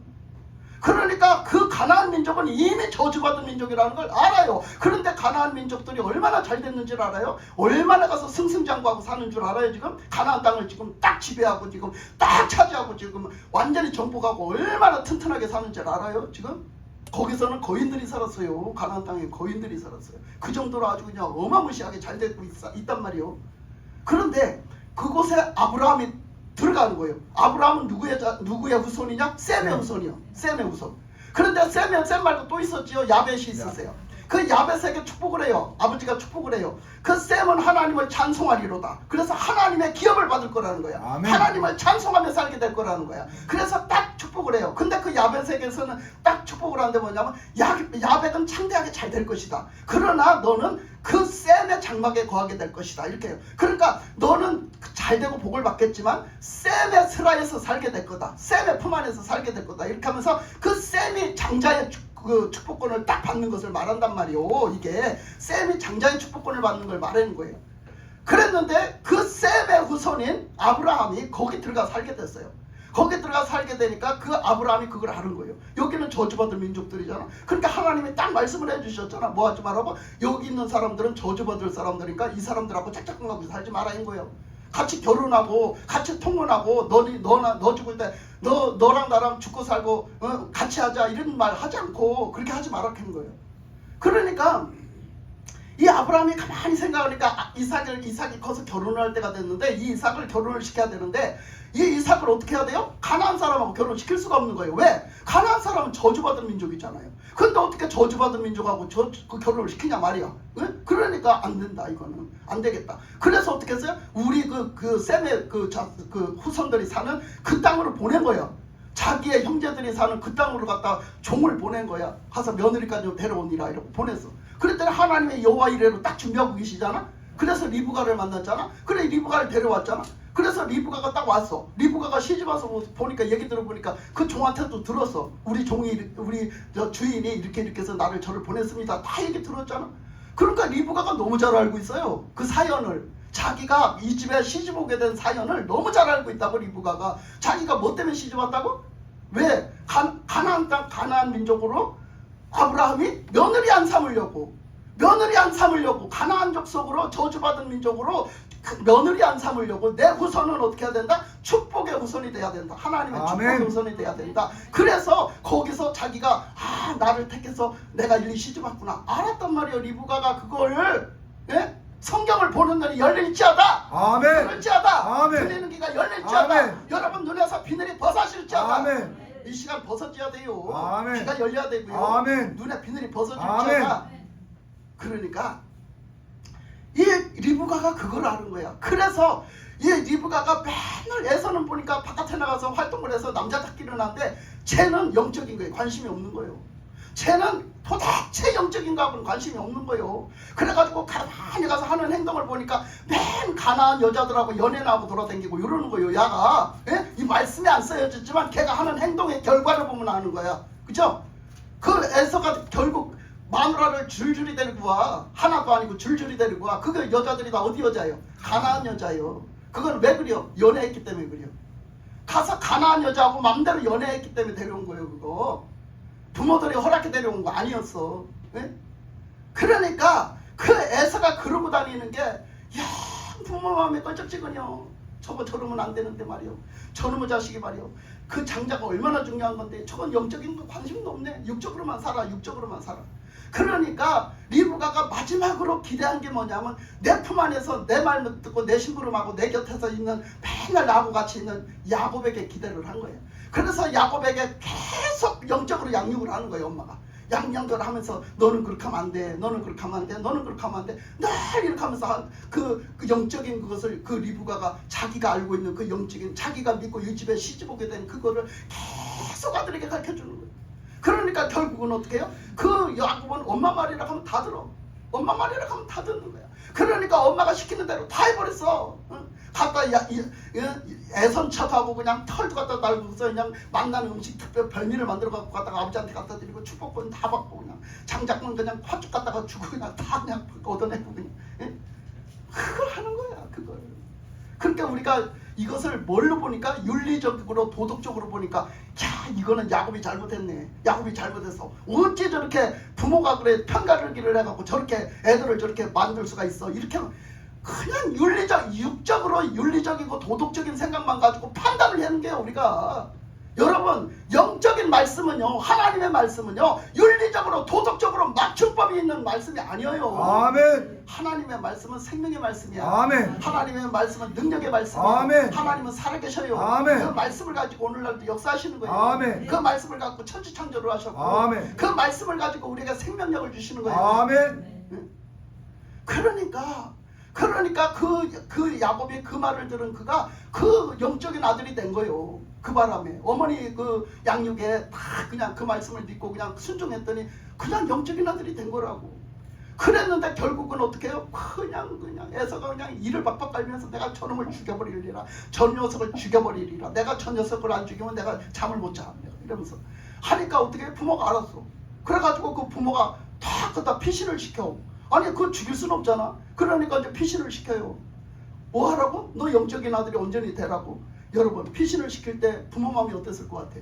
그러니까 그 가나안 민족은 이미 저주받은 민족이라는 걸 알아요. 그런데 가나안 민족들이 얼마나 잘 됐는지를 알아요? 얼마나 가서 승승장구하고 사는 줄 알아요? 지금 가나안 땅을 지금 딱 지배하고 지금 딱 차지하고 지금 완전히 정복하고 얼마나 튼튼하게 사는지를 알아요? 지금 거기서는 거인들이 살았어요. 가나안 땅에 거인들이 살았어요. 그 정도로 아주 그냥 어마무시하게 잘 되고 있단 말이에요. 그런데 그곳에 아브라함이 들어가는 거예요. 아브라함은 누구의 후손이냐? 셈의 후손이요. 셈의 후손. 그런데 셈 말고 또 있었지요. 야벳이 있었어요. 그 야벳에게 축복을 해요. 아버지가 축복을 해요. 그 셈은 하나님을 찬송하리로다. 그래서 하나님의 기업을 받을 거라는 거야. 아멘. 하나님을 찬송하며 살게 될 거라는 거야. 그래서 딱 축복을 해요. 근데 그 야벳에게서는 딱 축복을 하는데 뭐냐면 야벳은 창대하게 잘 될 것이다. 그러나 너는 그 셈의 장막에 거하게 될 것이다. 이렇게 해요. 그러니까 너는 잘 되고 복을 받겠지만 셈의 스라에서 살게 될 거다. 셈의 품 안에서 살게 될 거다. 이렇게 하면서 그 셈이 장자의 그 축복권을 딱 받는 것을 말한단 말이요. 이게 셈이 장자의 축복권을 받는 걸 말하는 거예요. 그랬는데 그 셈의 후손인 아브라함이 거기 들어가 살게 됐어요. 거기 들어가 살게 되니까 그 아브라함이 그걸 하는 거예요. 여기는 저주받을 민족들이잖아. 그러니까 하나님이 딱 말씀을 해주셨잖아. 뭐 하지 말라고? 여기 있는 사람들은 저주받을 사람들이니까 이 사람들하고 짝짝꿍하고 살지 말아인 거예요. 같이 결혼하고 같이 통혼하고 너 죽을 때 너랑 나랑 죽고 살고 같이 하자 이런 말 하지 않고 그렇게 하지 말라는 거예요. 그러니까 이 아브라함이 가만히 생각하니까 이삭이 커서 결혼을 할 때가 됐는데 이 이삭을 결혼을 시켜야 되는데 이 이삭을 어떻게 해야 돼요? 가나안 사람하고 결혼시킬 수가 없는 거예요. 왜? 가나안 사람은 저주받은 민족이잖아요. 근데 어떻게 저주받은 민족하고 그 결혼을 시키냐 말이야. 응? 그러니까 안 된다. 이거는 안 되겠다. 그래서 어떻게 했어요? 우리 그 셈의 그 후손들이 사는 그 땅으로 보낸 거야. 자기의 형제들이 사는 그 땅으로 갖다 종을 보낸 거야. 가서 며느리까지 데려오니라 이러고 보냈어. 그랬더니 하나님의 여호와 이레로 딱 준비하고 계시잖아. 그래서 리브가를 만났잖아. 그래 리브가를 데려왔잖아. 그래서 리브가가 딱 왔어. 리브가가 시집 와서 보니까 얘기 들어보니까 그 종한테도 들었어. 우리 주인이 이렇게 해서 나를 저를 보냈습니다. 다 얘기 들었잖아. 그러니까 리브가가 너무 잘 알고 있어요. 그 사연을. 자기가 이 집에 시집 오게 된 사연을 너무 잘 알고 있다고 리브가가. 자기가 뭐 때문에 시집 왔다고? 왜? 가나안 땅 가나안 민족으로 아브라함이 며느리 안 삼으려고 가나안 족속으로 저주받은 민족으로 며느리 안 삼으려고 내 후손은 어떻게 해야 된다? 축복의 후손이 돼야 된다. 하나님의 아멘. 축복의 후손이 돼야 된다. 그래서 거기서 자기가 나를 택해서 내가 일리 시집 왔구나 알았단 말이에요. 리브가가 그걸 성경을 보는 눈이 열릴지어다. 아멘. 열릴지어다. 아멘. 들리는 귀가 열릴지어다. 아멘. 여러분 눈에서 비늘이 벗어질지어다. 아멘. 이 시간 벗어져야 돼요. 아멘. 귀가 열려야 되고요. 아멘. 눈에 비늘이 벗어질지어다. 아멘. 그러니까 이 리브가가 그걸 아는 거야. 그래서 이 리브가가 맨날 애서는 보니까 바깥에 나가서 활동을 해서 남자답기는 한데 쟤는 영적인 거에 관심이 없는 거예요. 쟤는 도대체 영적인 거하고는 관심이 없는 거예요. 그래가지고 가만히 가서 하는 행동을 보니까 맨 가나안 여자들하고 연애하고 돌아다니고 이러는 거예요. 야가 이 말씀에 안 쓰여졌지만 걔가 하는 행동의 결과를 보면 아는 거야. 그죠? 그 에서가 결국 마누라를 줄줄이 데리고 와. 하나도 아니고 줄줄이 데리고 와. 그게 여자들이 다 어디 여자예요? 가나안 여자예요. 그건 왜 그래요? 연애했기 때문에 그래요. 가서 가나안 여자하고 맘대로 연애했기 때문에 데려온 거예요. 그거 부모들이 허락해 데려온 거 아니었어. 그러니까 그 에서가 그러고 다니는 게 부모 마음에 껄쩍지근요. 저거 저러면 안 되는데 말이요. 저놈의 자식이 말이요. 그 장자가 얼마나 중요한 건데 저건 영적인 거 관심도 없네. 육적으로만 살아. 그러니까 리브가가 마지막으로 기대한 게 뭐냐면 내 품 안에서 내 말 듣고 내 심부름하고 내 곁에서 있는 맨날 나하고 같이 있는 야곱에게 기대를 한 거예요. 그래서 야곱에게 계속 영적으로 양육을 하는 거예요. 엄마가 양양들 하면서 너는 그렇게 하면 안 돼, 너는 그렇게 하면 안 돼, 너는 그렇게 하면 안 돼, 늘 이렇게 하면서 그 영적인 그것을 그 리브가가 자기가 알고 있는 그 영적인 자기가 믿고 이 집에 시집 오게 된 그거를 계속 아들에게 가르쳐 주는 거예요. 그러니까 결국은 어떻게 해요? 그 야곱은 엄마 말이라 하면 다 들어. 엄마 말이라 하면 다 듣는 거야. 그러니까 엄마가 시키는 대로 다 해버렸어. 갖다 애선척하고 그냥 털도 갖다 달고서 그냥 만나는 음식 특별 별미를 만들어 갖고 갖다가 아버지한테 갖다 드리고 축복권 다 받고 그냥 장작은 그냥 화죽 갖다가 주고 그냥 다 그냥 얻어내고 그냥 그걸 하는 거야. 그걸. 그러니까 우리가 이것을 뭘로 보니까 윤리적으로 도덕적으로 보니까 이거는 야곱이 잘못했네. 야곱이 잘못했어. 어찌 저렇게 부모가 그래 편가르기를 해갖고 저렇게 애들을 저렇게 만들 수가 있어. 이렇게 그냥 육적으로 윤리적이고 도덕적인 생각만 가지고 판단을 하는 게요. 우리가 여러분 영적인 말씀은요, 하나님의 말씀은요 윤리적으로 도덕적으로 맞춤법이 있는 말씀이 아니에요. 아멘. 하나님의 말씀은 생명의 말씀이야. 아멘. 하나님의 말씀은 능력의 말씀이야. 아멘. 하나님은 살아계셔요. 아멘. 그 말씀을 가지고 오늘날도 역사하시는 거예요. 아멘. 그 말씀을 갖고 천지창조를 하셨고 아멘. 그 말씀을 가지고 우리에게 생명력을 주시는 거예요. 아멘. 그러니까 그 야곱이 그 말을 들은 그가 그 영적인 아들이 된 거예요. 그 바람에 어머니 그 양육에 다 그냥 그 말씀을 믿고 그냥 순종했더니 그냥 영적인 아들이 된 거라고. 그랬는데 결국은 어떻게 해요? 그냥 에서가 그냥 이를 박박 깔면서 내가 저놈을 죽여버리리라. 저 녀석을 죽여버리리라. 내가 저 녀석을 안 죽이면 내가 잠을 못 자. 이러면서 하니까 어떻게 해? 부모가 알았어. 그래가지고 그 부모가 다 그다 피신을 시켜. 아니 그거 죽일 수는 없잖아. 그러니까 이제 피신을 시켜요. 뭐 하라고? 너 영적인 아들이 온전히 되라고. 여러분 피신을 시킬 때 부모 마음이 어땠을 것 같아?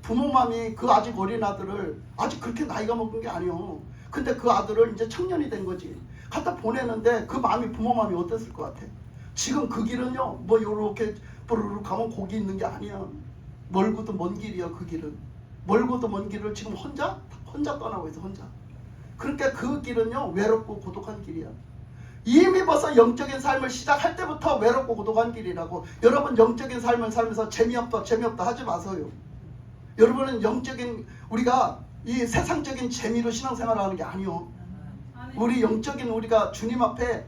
부모 마음이 그 아직 어린 아들을 아직 그렇게 나이가 먹은 게 아니요. 근데 그 아들을 이제 청년이 된 거지. 갖다 보내는데 그 마음이 부모 마음이 어땠을 것 같아? 지금 그 길은요 뭐 요렇게 부르르 가면 거기 있는 게 아니야. 멀고도 먼 길이야. 그 길은 멀고도 먼 길을 지금 혼자 떠나고 있어. 혼자. 그러니까 그 길은요 외롭고 고독한 길이야. 이미 벌써 영적인 삶을 시작할 때부터 외롭고 고독한 길이라고. 여러분 영적인 삶을 살면서 재미없다 하지 마세요. 여러분은 영적인 우리가 이 세상적인 재미로 신앙생활을 하는 게 아니요. 우리 영적인 우리가 주님 앞에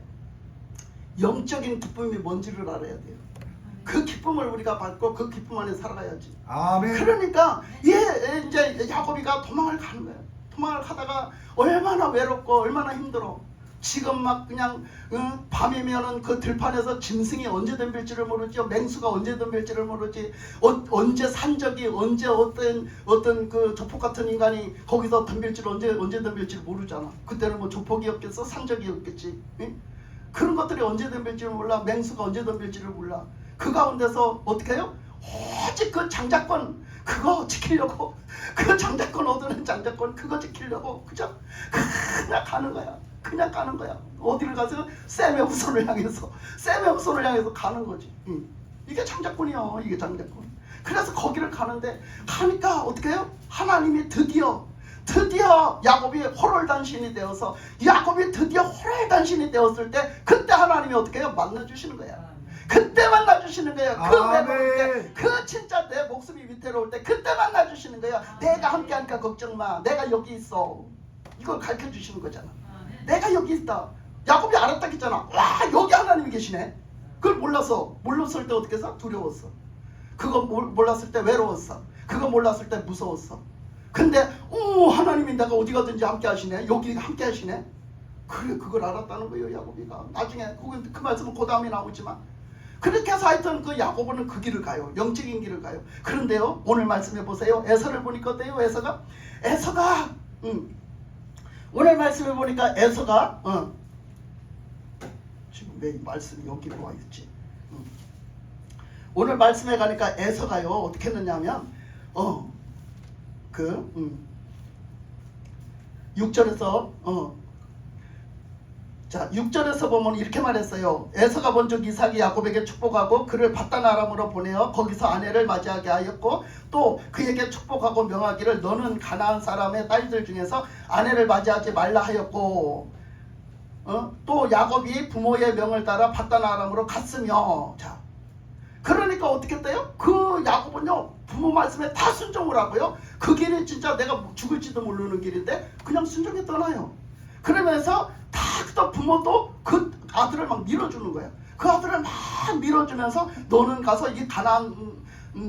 영적인 기쁨이 뭔지를 알아야 돼요. 그 기쁨을 우리가 받고 그 기쁨 안에 살아가야지. 아멘. 그러니까 이제 야곱이가 도망을 가는 거예요. 도망을 가다가 얼마나 외롭고 얼마나 힘들어. 지금 막 그냥 밤이면은 그 들판에서 짐승이 언제 덤빌지를 모르지, 맹수가 언제 덤빌지를 모르지, 언제 산적이 언제 어떤 그 조폭 같은 인간이 거기서 덤빌지를 언제 덤빌지를 모르잖아. 그때는 뭐 조폭이었겠어, 산적이었겠지. 응? 그런 것들이 언제 덤빌지를 몰라. 맹수가 언제 덤빌지를 몰라. 그 가운데서 어떻게 해요? 오직 그 장자권 그거 지키려고, 그 장자권 얻는 장자권 그거 지키려고 그냥 가는 거야. 그냥 가는 거야. 어디를 가서 셈의 후손을 향해서 가는 거지. 이게 장자권이야. 이게 장자권. 그래서 거기를 가는데 가니까 어떻게 해요? 하나님이 드디어 야곱이 호롤단신이 되어서 야곱이 드디어 호롤단신이 되었을 때 그때 하나님이 어떻게 해요? 만나주시는 거야. 그때 만나주시는 거야. 그 외로울 때, 그 진짜 내 목숨이 위태로울 때 그때 만나주시는 거야. 내가 함께하니까 걱정 마. 내가 여기 있어. 이걸 가르쳐주시는 거잖아. 내가 여기 있다. 야곱이 알았다 했잖아. 와, 여기 하나님이 계시네. 그걸 몰랐을 때 어떻게 해서? 두려웠어. 그거 몰랐을 때 외로웠어. 그거 몰랐을 때 무서웠어. 근데 하나님이 내가 어디 가든지 함께 하시네. 여기 함께 하시네. 그래, 그걸 알았다는 거예요. 야곱이가 나중에 그 말씀은 그 다음에 나오지만 그렇게 해서 하여튼 그 야곱은 그 길을 가요. 영적인 길을 가요. 그런데요 오늘 말씀해 보세요. 에서를 보니까 어때요? 에서가 오늘 말씀해 보니까 에서가 지금 왜 말씀이 여기로 와 있지? 오늘 말씀에 가니까 에서가요 어떻게 했느냐면 6절에서 자 6절에서 보면 이렇게 말했어요. 에서가 먼저 이삭이 야곱에게 축복하고 그를 바단 아람으로 보내어 거기서 아내를 맞이하게 하였고 또 그에게 축복하고 명하기를 너는 가나안 사람의 딸들 중에서 아내를 맞이하지 말라 하였고 또 야곱이 부모의 명을 따라 바단 아람으로 갔으며 자 그러니까 어떻게 돼요? 그 야곱은요 부모 말씀에 다 순종을 하고요. 그 길이 진짜 내가 죽을지도 모르는 길인데 그냥 순종해 떠나요. 그러면서 또 부모도 그 아들을 막 밀어주는 거예요. 그 아들을 막 밀어주면서 너는 가서 이 가나안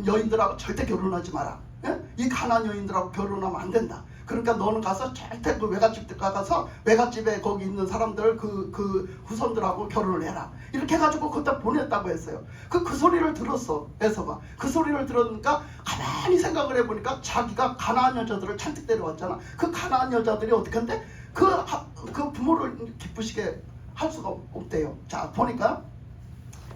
여인들하고 절대 결혼하지 마라. 예? 이 가나안 여인들하고 결혼하면 안 된다. 그러니까 너는 가서 절대 그 외갓집 가서 외갓집에 거기 있는 사람들 그 후손들하고 결혼을 해라. 이렇게 해가지고 그때 보냈다고 했어요. 그 소리를 들었어. 에서가. 그 소리를 들으니까 가만히 생각을 해보니까 자기가 가나안 여자들을 잔뜩 데려왔잖아. 그 가나안 여자들이 어떻게 한대? 그 부모를 기쁘시게 할 수가 없대요. 자 보니까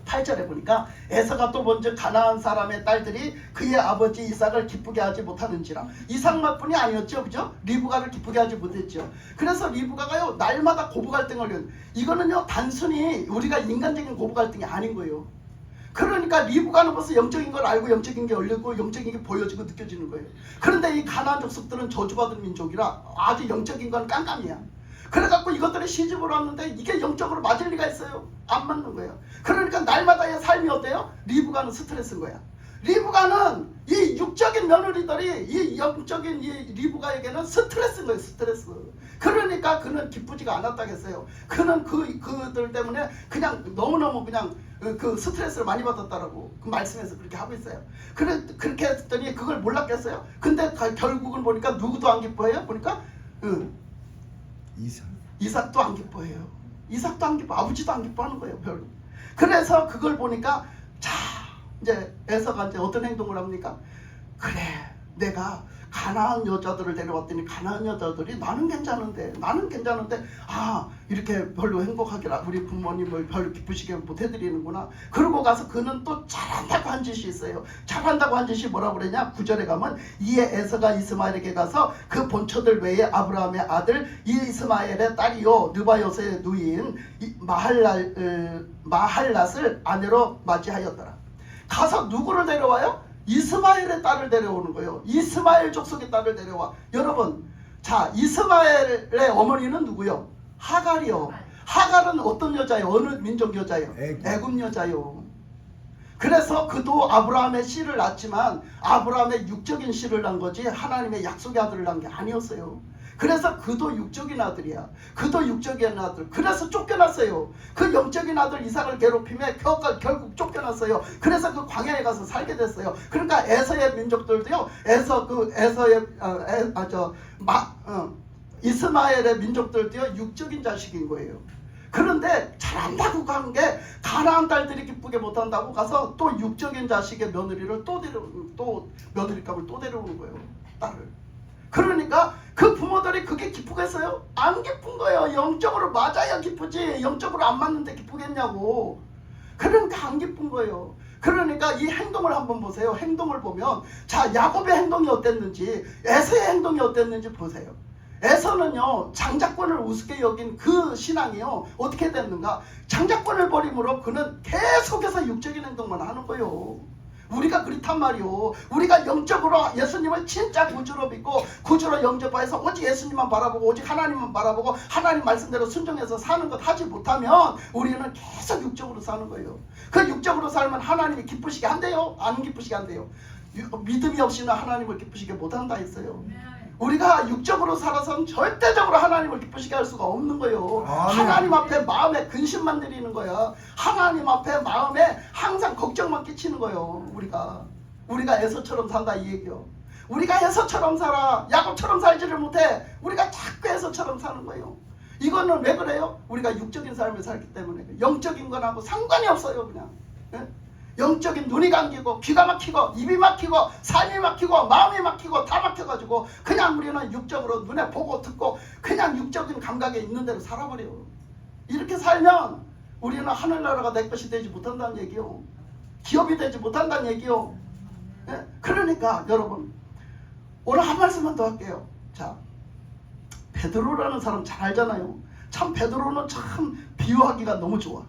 8절에 보니까 에서가 또 먼저 가나안 사람의 딸들이 그의 아버지 이삭을 기쁘게 하지 못하는지라. 이삭만뿐이 아니었죠, 그죠? 리브가를 기쁘게 하지 못했죠. 그래서 리브가가요 날마다 고부 갈등을 이거는요 단순히 우리가 인간적인 고부 갈등이 아닌 거예요. 그러니까 리브가는 벌써 영적인 걸 알고 영적인 게 열리고 영적인 게 보여지고 느껴지는 거예요. 그런데 이 가나안 족속들은 저주받은 민족이라 아주 영적인 건 깜깜이야. 그래갖고 이것들이 시집을 왔는데 이게 영적으로 맞을 리가 있어요? 안 맞는 거예요. 그러니까 날마다의 삶이 어때요? 리브가는 스트레스인 거야. 리브가는 이 육적인 며느리들이 이 영적인 이 리브가에게는 스트레스인 거예요. 스트레스. 그러니까 그는 기쁘지가 않았다겠어요. 그는 그들 때문에 그냥 너무너무 그냥 그 스트레스를 많이 받았다라고 그 말씀에서 그렇게 하고 있어요. 그렇게 했더니 그걸 몰랐겠어요. 근데 결국은 보니까 누구도 안 기뻐해요. 보니까 이삭도 안 기뻐해요. 이삭도 안 기뻐. 아버지도 안 기뻐하는 거예요. 별로. 그래서 그걸 보니까 자 이제 에서가 이제 어떤 행동을 합니까? 그래 내가 가나안 여자들을 데려왔더니 가나안 여자들이 나는 괜찮은데 아 이렇게 별로 행복하게 우리 부모님을 별로 기쁘시게 못 해드리는구나. 그러고 가서 그는 또 잘한다고 한 짓이 있어요. 잘한다고 한 짓이 뭐라고 그러냐. 9절에 가면 이에 에서가 이스마엘에게 가서 그 본처들 외에 아브라함의 아들 이스마엘의 딸이요 느바요스의 누이인 마할랏을 아내로 맞이하였더라. 가서 누구를 데려와요? 이스마엘의 딸을 데려오는 거예요. 이스마엘 족속의 딸을 데려와. 여러분, 자 이스마엘의 어머니는 누구요? 하갈이요. 하갈은 어떤 여자예요? 어느 민족 여자예요? 애굽 여자요. 그래서 그도 아브라함의 씨를 낳았지만 아브라함의 육적인 씨를 낳은 거지 하나님의 약속의 아들을 낳은 게 아니었어요. 그래서 그도 육적인 아들이야. 그도 육적인 아들. 그래서 쫓겨났어요. 그 영적인 아들 이삭을 괴롭히며 결국 쫓겨났어요. 그래서 그 광야에 가서 살게 됐어요. 그러니까 에서의 민족들도요. 이스마엘의 민족들도요. 육적인 자식인 거예요. 그런데 잘한다고 간 게 가나안 딸들이 기쁘게 못한다고 가서 또 육적인 자식의 며느리를 또 며느리감을 또 데려오는 거예요. 딸을. 그러니까 그 부모들이 그게 기쁘겠어요? 안 기쁜 거예요. 영적으로 맞아야 기쁘지 영적으로 안 맞는데 기쁘겠냐고. 그러니까 안 기쁜 거예요. 그러니까 이 행동을 한번 보세요. 행동을 보면 자 야곱의 행동이 어땠는지 에서의 행동이 어땠는지 보세요. 에서는요 장자권을 우습게 여긴 그 신앙이요 어떻게 됐는가. 장자권을 버림으로 그는 계속해서 육적인 행동만 하는 거예요. 우리가 그렇단 말이오. 우리가 영적으로 예수님을 진짜 구주로 믿고 구주로 영접해서 오직 예수님만 바라보고 오직 하나님만 바라보고 하나님 말씀대로 순종해서 사는 것 하지 못하면 우리는 계속 육적으로 사는 거예요. 그 육적으로 살면 하나님이 기쁘시게 한대요? 안 기쁘시게 한대요? 믿음이 없이는 하나님을 기쁘시게 못한다 했어요. 우리가 육적으로 살아서는 절대적으로 하나님을 기쁘시게 할 수가 없는 거예요. 하나님 앞에 마음에 근심만 드리는 거야. 하나님 앞에 마음에 항상 걱정만 끼치는 거예요. 우리가 에서처럼 산다 이 얘기요. 우리가 에서처럼 살아. 야곱처럼 살지를 못해. 우리가 자꾸 에서처럼 사는 거예요. 이거는 왜 그래요? 우리가 육적인 삶을 살기 때문에 영적인 건하고 상관이 없어요. 그냥 영적인 눈이 감기고 귀가 막히고 입이 막히고 삶이 막히고 마음이 막히고 다 막혀가지고 그냥 우리는 육적으로 눈에 보고 듣고 그냥 육적인 감각에 있는 대로 살아버려요. 이렇게 살면 우리는 하늘나라가 내 것이 되지 못한다는 얘기요. 기업이 되지 못한다는 얘기요. 그러니까 여러분 오늘 한 말씀만 더 할게요. 자 베드로라는 사람 잘 알잖아요. 참 베드로는 참 비유하기가 너무 좋아.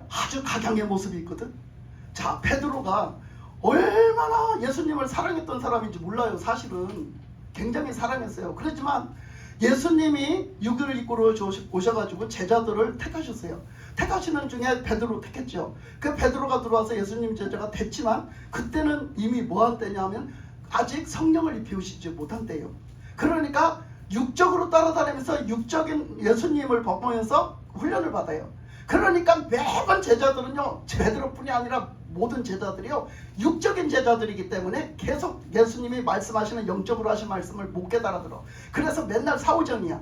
아주 각양의 모습이 있거든. 자 베드로가 얼마나 예수님을 사랑했던 사람인지 몰라요. 사실은 굉장히 사랑했어요. 그렇지만 예수님이 육을 이끌어 오셔가지고 제자들을 택하셨어요. 택하시는 중에 베드로 택했죠. 그 베드로가 들어와서 예수님 제자가 됐지만 그때는 이미 뭐한 때냐면 아직 성령을 입히시지 못한 때예요. 그러니까 육적으로 따라다니면서 육적인 예수님을 보면서 훈련을 받아요. 그러니까 매번 제자들은요 베드로뿐이 아니라 모든 제자들이요 육적인 제자들이기 때문에 계속 예수님이 말씀하시는 영적으로 하신 말씀을 못 깨달아들어. 그래서 맨날 사오정이야.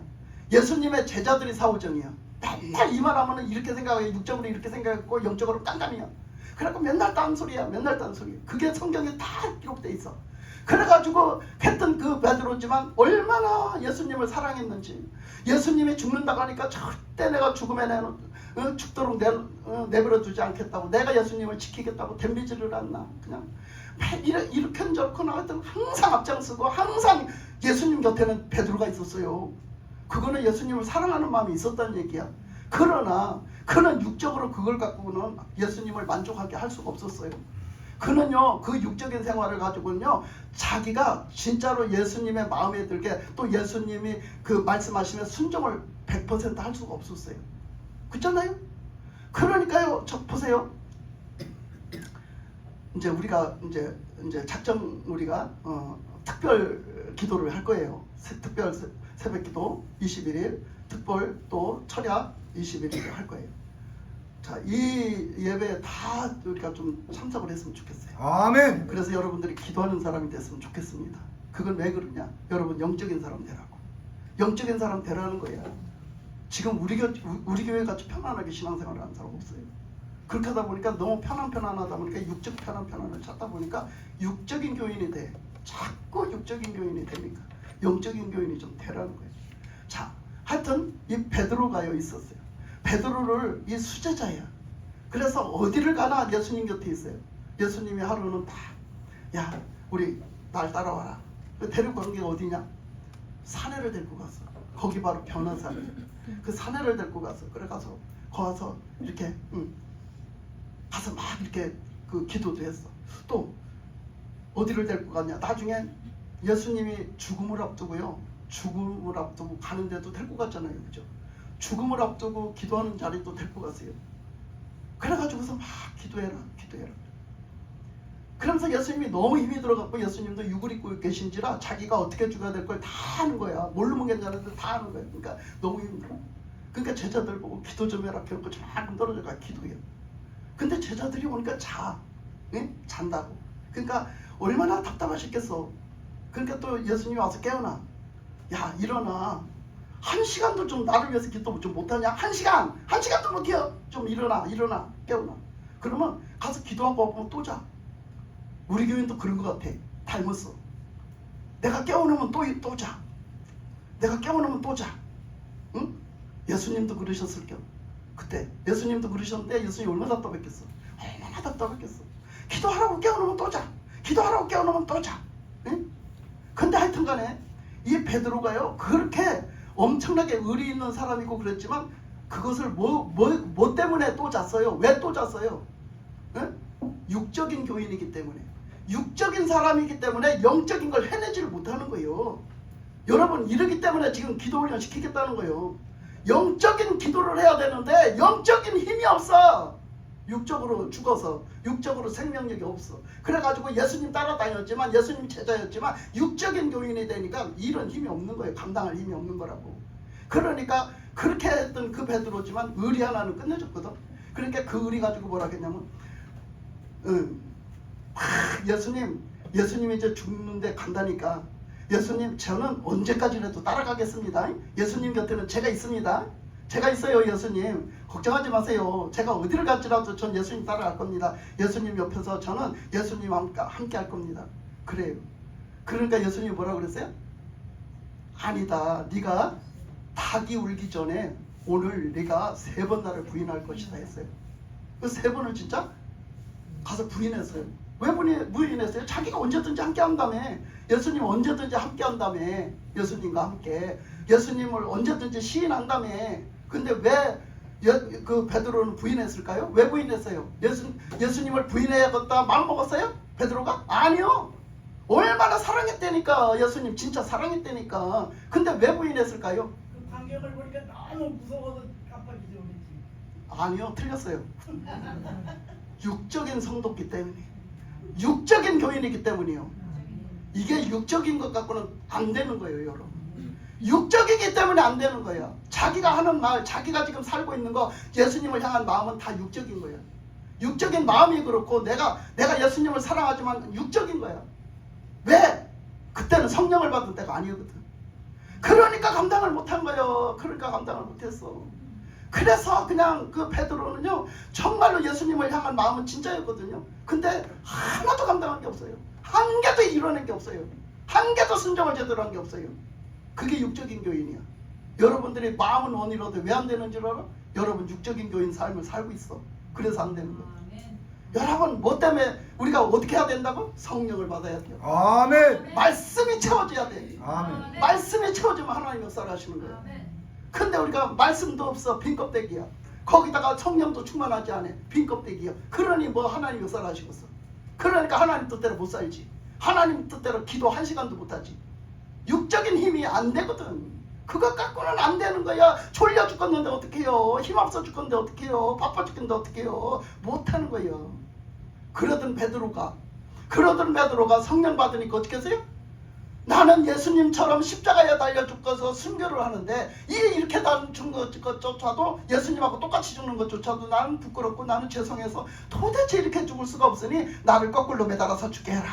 예수님의 제자들이 사오정이야. 맨날 이 말하면 이렇게 생각해. 육적으로 이렇게 생각했고 영적으로 깜깜이야. 그래갖고 맨날 딴소리야. 맨날 딴소리. 그게 성경에 다 기록돼 있어. 그래가지고 했던 그 베드로지만 얼마나 예수님을 사랑했는지. 예수님이 죽는다고 하니까 절대 내가 죽음에 죽도록 내버려 두지 않겠다고, 내가 예수님을 지키겠다고 덤비지를 않나. 그냥 이렇게 저렇게 나왔던 항상 앞장서고 항상 예수님 곁에는 베드로가 있었어요. 그거는 예수님을 사랑하는 마음이 있었다는 얘기야. 그러나 그는 육적으로 그걸 갖고는 예수님을 만족하게 할 수가 없었어요. 그는요 그 육적인 생활을 가지고는요 자기가 진짜로 예수님의 마음에 들게 또 예수님이 그 말씀하시면 순종을 100% 할 수가 없었어요. 그렇잖아요? 그러니까요 저 보세요. 이제 우리가 이제 작정 우리가 특별 기도를 할 거예요. 특별 새벽 기도 21일, 특별 또 철야 21일 할 거예요. 자, 이 예배에 다 우리가 좀 참석을 했으면 좋겠어요. 아멘. 그래서 여러분들이 기도하는 사람이 됐으면 좋겠습니다. 그건 왜 그러냐? 여러분 영적인 사람 되라고. 영적인 사람 되라는 거야. 지금 우리 교회 같이 편안하게 신앙생활을 하는 사람 없어요. 그렇게 하다 보니까 너무 편안하다 보니까 육적 편안을 찾다 보니까 육적인 교인이 돼. 자꾸 육적인 교인이 됩니까? 영적인 교인이 좀 되라는 거예요. 자, 하여튼 이 베드로가요 있었어요. 베드로를 이 수제자야. 그래서 어디를 가나 예수님 곁에 있어요. 예수님이 하루는 딱, 야, 우리 날 따라와라. 데리고 간 게 어디냐? 사내를 데리고 갔어. 거기 바로 변호사래. 그 사내를 데리고 갔어. 그래 가서 거기서 이렇게 가서 막 이렇게 그 기도도 했어. 또 어디를 데리고 갔냐? 나중에 예수님이 죽음을 앞두고요. 죽음을 앞두고 가는데도 데리고 갔잖아요. 그죠? 죽음을 앞두고 기도하는 자리도 데리고 갔어요. 그래가지고서 막 기도해라. 그러면서 예수님이 너무 힘이 들어갔고 예수님도 육을 입고 계신지라 자기가 어떻게 죽어야 될 걸 다 아는 거야. 모르면 괜찮은데 다 아는 거야. 그러니까 너무 힘들어. 그러니까 제자들 보고 기도 좀 해라. 그러고 조금 떨어져가 기도해요. 근데 제자들이 오니까 자. 응? 잔다고. 그러니까 얼마나 답답하셨겠어. 그러니까 또 예수님이 와서 깨우나. 야, 일어나. 1시간도 좀 나를 위해서 기도 좀 못하냐? 1시간도 못해요. 좀 일어나 깨우나. 그러면 가서 기도하고 오면 또 자. 우리 교인도 그런 것 같아. 닮았어. 내가 깨워놓으면 또 자. 내가 깨워놓으면 또 자. 응? 예수님도 그러셨을 겸. 그때 예수님도 그러셨는데 예수님이 얼마나 답답했겠어. 얼마나 답답했겠어. 기도하라고 깨워놓으면 또 자. 기도하라고 깨워놓으면 또 자. 응? 근데 하여튼간에 이 베드로가요 그렇게 엄청나게 의리 있는 사람이고 그랬지만 그것을 뭐 때문에 또 잤어요? 왜 또 잤어요? 응? 육적인 교인이기 때문에, 육적인 사람이기 때문에 영적인 걸 해내지를 못하는 거예요. 여러분, 이러기 때문에 지금 기도 훈련 시키겠다는 거예요. 영적인 기도를 해야 되는데 영적인 힘이 없어. 육적으로 죽어서, 육적으로 생명력이 없어. 그래가지고 예수님 따라다녔지만, 예수님 제자였지만 육적인 교인이 되니까 이런 힘이 없는 거예요. 감당할 힘이 없는 거라고. 그러니까 그렇게 했던 그 베드로지만 의리 하나는 끝내줬거든. 그러니까 그 의리 가지고 뭐라 했냐면 예수님이 이제 죽는데 간다니까, 예수님 저는 언제까지라도 따라가겠습니다. 예수님 곁에는 제가 있습니다. 제가 있어요. 예수님 걱정하지 마세요. 제가 어디를 갈지라도 전 예수님 따라갈 겁니다. 예수님 옆에서 저는 예수님 함께 할 겁니다. 그래요. 그러니까 예수님이 뭐라고 그랬어요? 아니다. 네가 닭이 울기 전에 오늘 네가 3번 나를 부인할 것이다 했어요. 그 3번을 진짜 가서 부인했어요. 왜 부인했어요? 자기가 언제든지 함께 한다며. 예수님 언제든지 함께 한다며. 예수님과 함께 예수님을 언제든지 시인한다며. 근데 왜 그 베드로는 부인했을까요? 왜 부인했어요? 예수님을 부인해야겠다 마음 먹었어요? 베드로가? 아니요. 얼마나 사랑했다니까. 예수님 진짜 사랑했다니까. 근데 왜 부인했을까요? 그 광경을 보니까 너무 무서워서 깜빡이죠. 아니요, 틀렸어요. 육적인 성도기 때문에, 육적인 교인이기 때문이요. 이게 육적인 것 갖고는 안 되는 거예요, 여러분. 육적이기 때문에 안 되는 거예요. 자기가 하는 말, 자기가 지금 살고 있는 거, 예수님을 향한 마음은 다 육적인 거예요. 육적인 마음이 그렇고 내가 예수님을 사랑하지만 육적인 거야. 왜? 그때는 성령을 받을 때가 아니거든. 그러니까 감당을 못한 거예요. 그러니까 감당을 못했어. 그래서 그냥 그 베드로는요 정말로 예수님을 향한 마음은 진짜였거든요. 근데 하나도 감당한 게 없어요. 한 개도 이뤄낸 게 없어요. 한 개도 순종을 제대로 한 게 없어요. 그게 육적인 교인이야. 여러분들이 마음은 원이라도 왜 안 되는 줄 알아? 여러분 육적인 교인 삶을 살고 있어. 그래서 안 되는 거야. 여러분 뭐 때문에 우리가 어떻게 해야 된다고? 성령을 받아야 돼요. 아멘. 말씀이 채워져야 돼. 아멘. 말씀이 채워지면 하나님 역사를 하시는 거예요. 근데 우리가 말씀도 없어. 빈 껍데기야. 거기다가 성령도 충만하지 않아. 빈 껍데기야. 그러니 뭐 하나님 역사를 하시겠어. 그러니까 하나님 뜻대로 못 살지. 하나님 뜻대로 기도 1시간도 못하지. 육적인 힘이 안 되거든. 그거 갖고는 안 되는 거야. 졸려 죽겠는데 어떡해요. 힘 없어 죽겠는데 어떡해요. 바빠 죽겠는데 어떡해요. 못하는 거예요. 그러던 베드로가 성령 받으니까 어떻게 했어요? 나는 예수님처럼 십자가에 달려 죽어서 순교를 하는데 이렇게 나는 죽는 것조차도 예수님하고 똑같이 죽는 것조차도 나는 부끄럽고 나는 죄송해서 도대체 이렇게 죽을 수가 없으니 나를 거꾸로 매달아서 죽게 해라.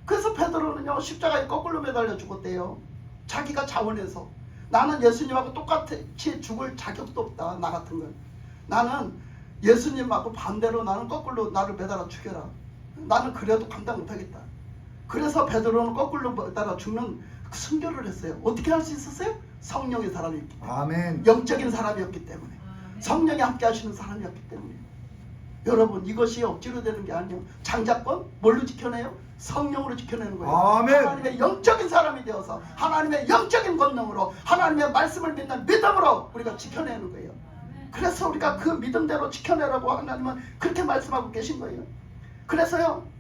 그래서 베드로는요 십자가에 거꾸로 매달려 죽었대요. 자기가 자원해서. 나는 예수님하고 똑같이 죽을 자격도 없다. 나 같은 건. 나는 예수님하고 반대로 나는 거꾸로 나를 매달아 죽여라. 나는 그래도 감당 못하겠다. 그래서 베드로는 거꾸로 따라 죽는 그 순교를 했어요. 어떻게 할 수 있었어요? 성령의 사람이었기 때문에. 아멘. 영적인 사람이었기 때문에. 성령이 함께 하시는 사람이었기 때문에. 여러분, 이것이 억지로 되는 게 아니에요. 장자권 뭘로 지켜내요? 성령으로 지켜내는 거예요. 아멘. 하나님의 영적인 사람이 되어서 하나님의 영적인 권능으로 하나님의 말씀을 믿는 믿음으로 우리가 지켜내는 거예요. 그래서 우리가 그 믿음대로 지켜내라고 하나님은 그렇게 말씀하고 계신 거예요. 그래서요,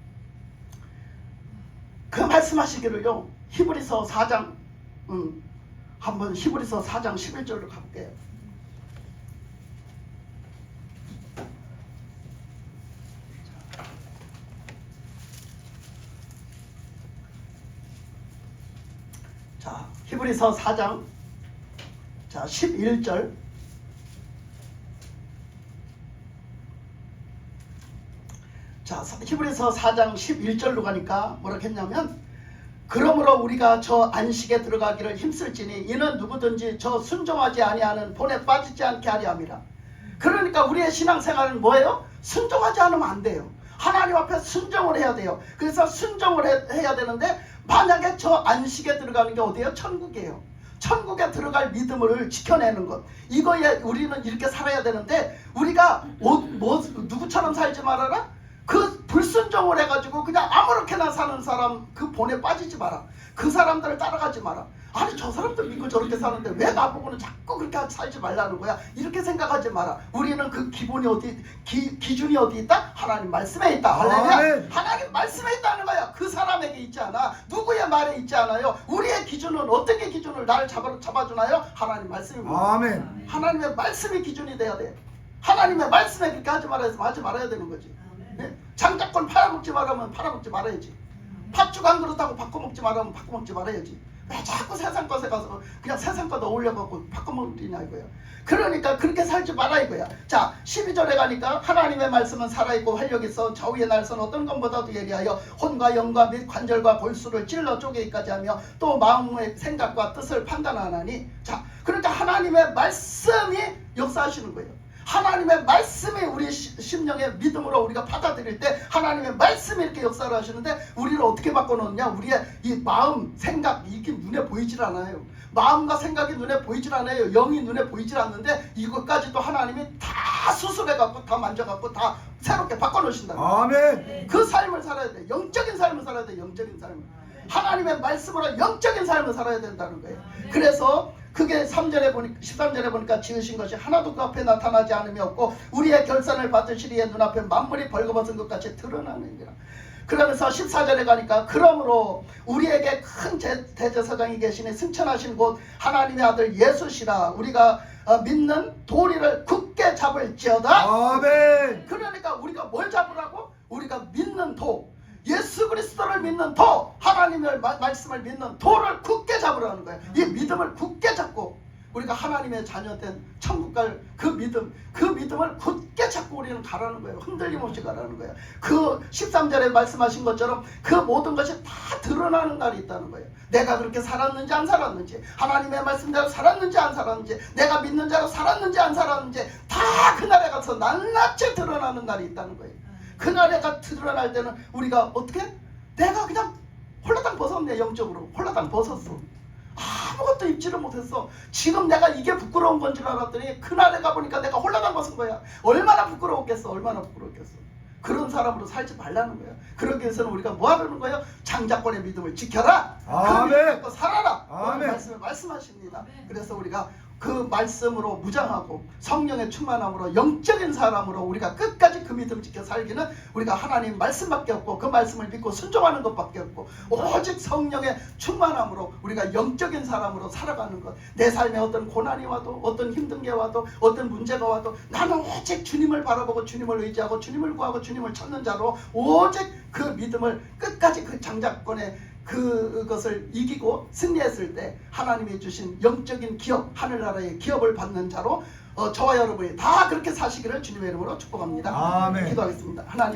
그 말씀하시기를요, 히브리서 4장 한번 히브리서 4장 11절로 가볼게요. 자, 히브리서 4장 11절. 자, 히브리서 4장 11절로 가니까 뭐라 했냐면, 그러므로 우리가 저 안식에 들어가기를 힘쓸지니 이는 누구든지 저 순종하지 아니하는 본에 빠지지 않게 하려 함이라. 그러니까 우리의 신앙생활은 뭐예요? 순종하지 않으면 안 돼요. 하나님 앞에 순종을 해야 돼요. 그래서 순종을 해야 되는데, 만약에 저 안식에 들어가는 게 어디예요? 천국이에요. 천국에 들어갈 믿음을 지켜내는 것, 이거에 우리는 이렇게 살아야 되는데, 우리가 누구처럼 살지 말아라? 그 불순종을 해가지고 그냥 아무렇게나 사는 사람, 그 본에 빠지지 마라. 그 사람들을 따라가지 마라. 아니, 저 사람들 믿고 저렇게 사는데 왜 나보고는 자꾸 그렇게 살지 말라는 거야? 이렇게 생각하지 마라. 우리는 그 기본이 기준이 어디 있다? 하나님 말씀에 있다. 할렐루야. 하나님 말씀에 있다는 거야. 그 사람에게 있지 않아. 누구의 말에 있지 않아요. 우리의 기준은 어떻게 기준을 나를 잡아주나요? 하나님 말씀입니다. 아멘. 하나님의 말씀이 기준이 돼야 돼. 하나님의 말씀에 그렇게 하지 말아야 되는 거지. 네? 장자권 팔아먹지 말하면 팔아먹지 말아야지. 팥죽 한 그릇 하고 바꿔먹지 말하면 바꿔먹지 말아야지. 왜 자꾸 세상 것에 가서 그냥 세상 것 어울려갖고 바꿔먹으냐 이거야. 그러니까 그렇게 살지 마라 이거야. 자, 12절에 가니까 하나님의 말씀은 살아있고 활력이 있어 좌우의 날선 어떤 것보다도 예리하여 혼과 영과 및 관절과 골수를 찔러 쪼개기까지 하며 또 마음의 생각과 뜻을 판단하나니. 자, 그러니까 하나님의 말씀이 역사하시는 거예요. 하나님의 말씀이 우리 심령의 믿음으로 우리가 받아들일 때 하나님의 말씀이 이렇게 역사를 하시는데, 우리를 어떻게 바꿔놓느냐? 우리의 이 마음, 생각, 이게 눈에 보이질 않아요. 마음과 생각이 눈에 보이질 않아요. 영이 눈에 보이질 않는데 이것까지도 하나님이 다 수술해갖고 다 만져갖고 다 새롭게 바꿔놓으신다. 아멘. 그 삶을 살아야 돼. 영적인 삶을 살아야 돼. 영적인 삶을. 하나님의 말씀으로 영적인 삶을 살아야 된다는 거예요. 그래서 그게 13절에 보니까 지으신 것이 하나도 그 앞에 나타나지 않음이 없고 우리의 결산을 받으시리에 눈앞에 만물이 벌거벗은 것 같이 드러나느니라. 그러면서 14절에 가니까 그러므로 우리에게 큰 대제사장이 계시니 승천하신 곳 하나님의 아들 예수시라. 우리가 믿는 도리를 굳게 잡을지어다. 아멘. 그러니까 우리가 뭘 잡으라고? 우리가 믿는 도, 예수 그리스도를 믿는 도, 하나님의 말씀을 믿는 도를 굳게 잡으라는 거예요. 이 믿음을 굳게 잡고 우리가 하나님의 자녀된 천국 갈 그 믿음을 굳게 잡고 우리는 가라는 거예요. 흔들림 없이 가라는 거예요. 그 13절에 말씀하신 것처럼 그 모든 것이 다 드러나는 날이 있다는 거예요. 내가 그렇게 살았는지 안 살았는지, 하나님의 말씀대로 살았는지 안 살았는지, 내가 믿는 자로 살았는지 안 살았는지 다 그날에 가서 낱낱이 드러나는 날이 있다는 거예요. 그날에 드러날 때는 우리가 어떻게? 내가 그냥 홀라당 벗었네. 영적으로 홀라당 벗었어. 아무것도 입지를 못했어. 지금 내가 이게 부끄러운 건 줄 알았더니 그날에 가보니까 내가 홀라당 벗은 거야. 얼마나 부끄러웠겠어. 얼마나 부끄러웠겠어. 그런 사람으로 살지 말라는 거야. 그러기 위해서는 우리가 뭐 하라는 거예요? 장자권의 믿음을 지켜라. 아멘. 그 믿음을 살아라. 아멘. 말씀을 말씀하십니다. 그래서 우리가 그 말씀으로 무장하고 성령의 충만함으로 영적인 사람으로 우리가 끝까지 그 믿음 지켜 살기는 우리가 하나님 말씀밖에 없고 그 말씀을 믿고 순종하는 것밖에 없고 오직 성령의 충만함으로 우리가 영적인 사람으로 살아가는 것. 내 삶에 어떤 고난이 와도 어떤 힘든 게 와도 어떤 문제가 와도 나는 오직 주님을 바라보고 주님을 의지하고 주님을 구하고 주님을 찾는 자로 오직 그 믿음을 끝까지 그 장자권의 그것을 이기고 승리했을 때 하나님이 주신 영적인 기업, 하늘나라의 기업을 받는 자로 저와 여러분이 다 그렇게 사시기를 주님의 이름으로 축복합니다. 아멘. 기도하겠습니다. 하나님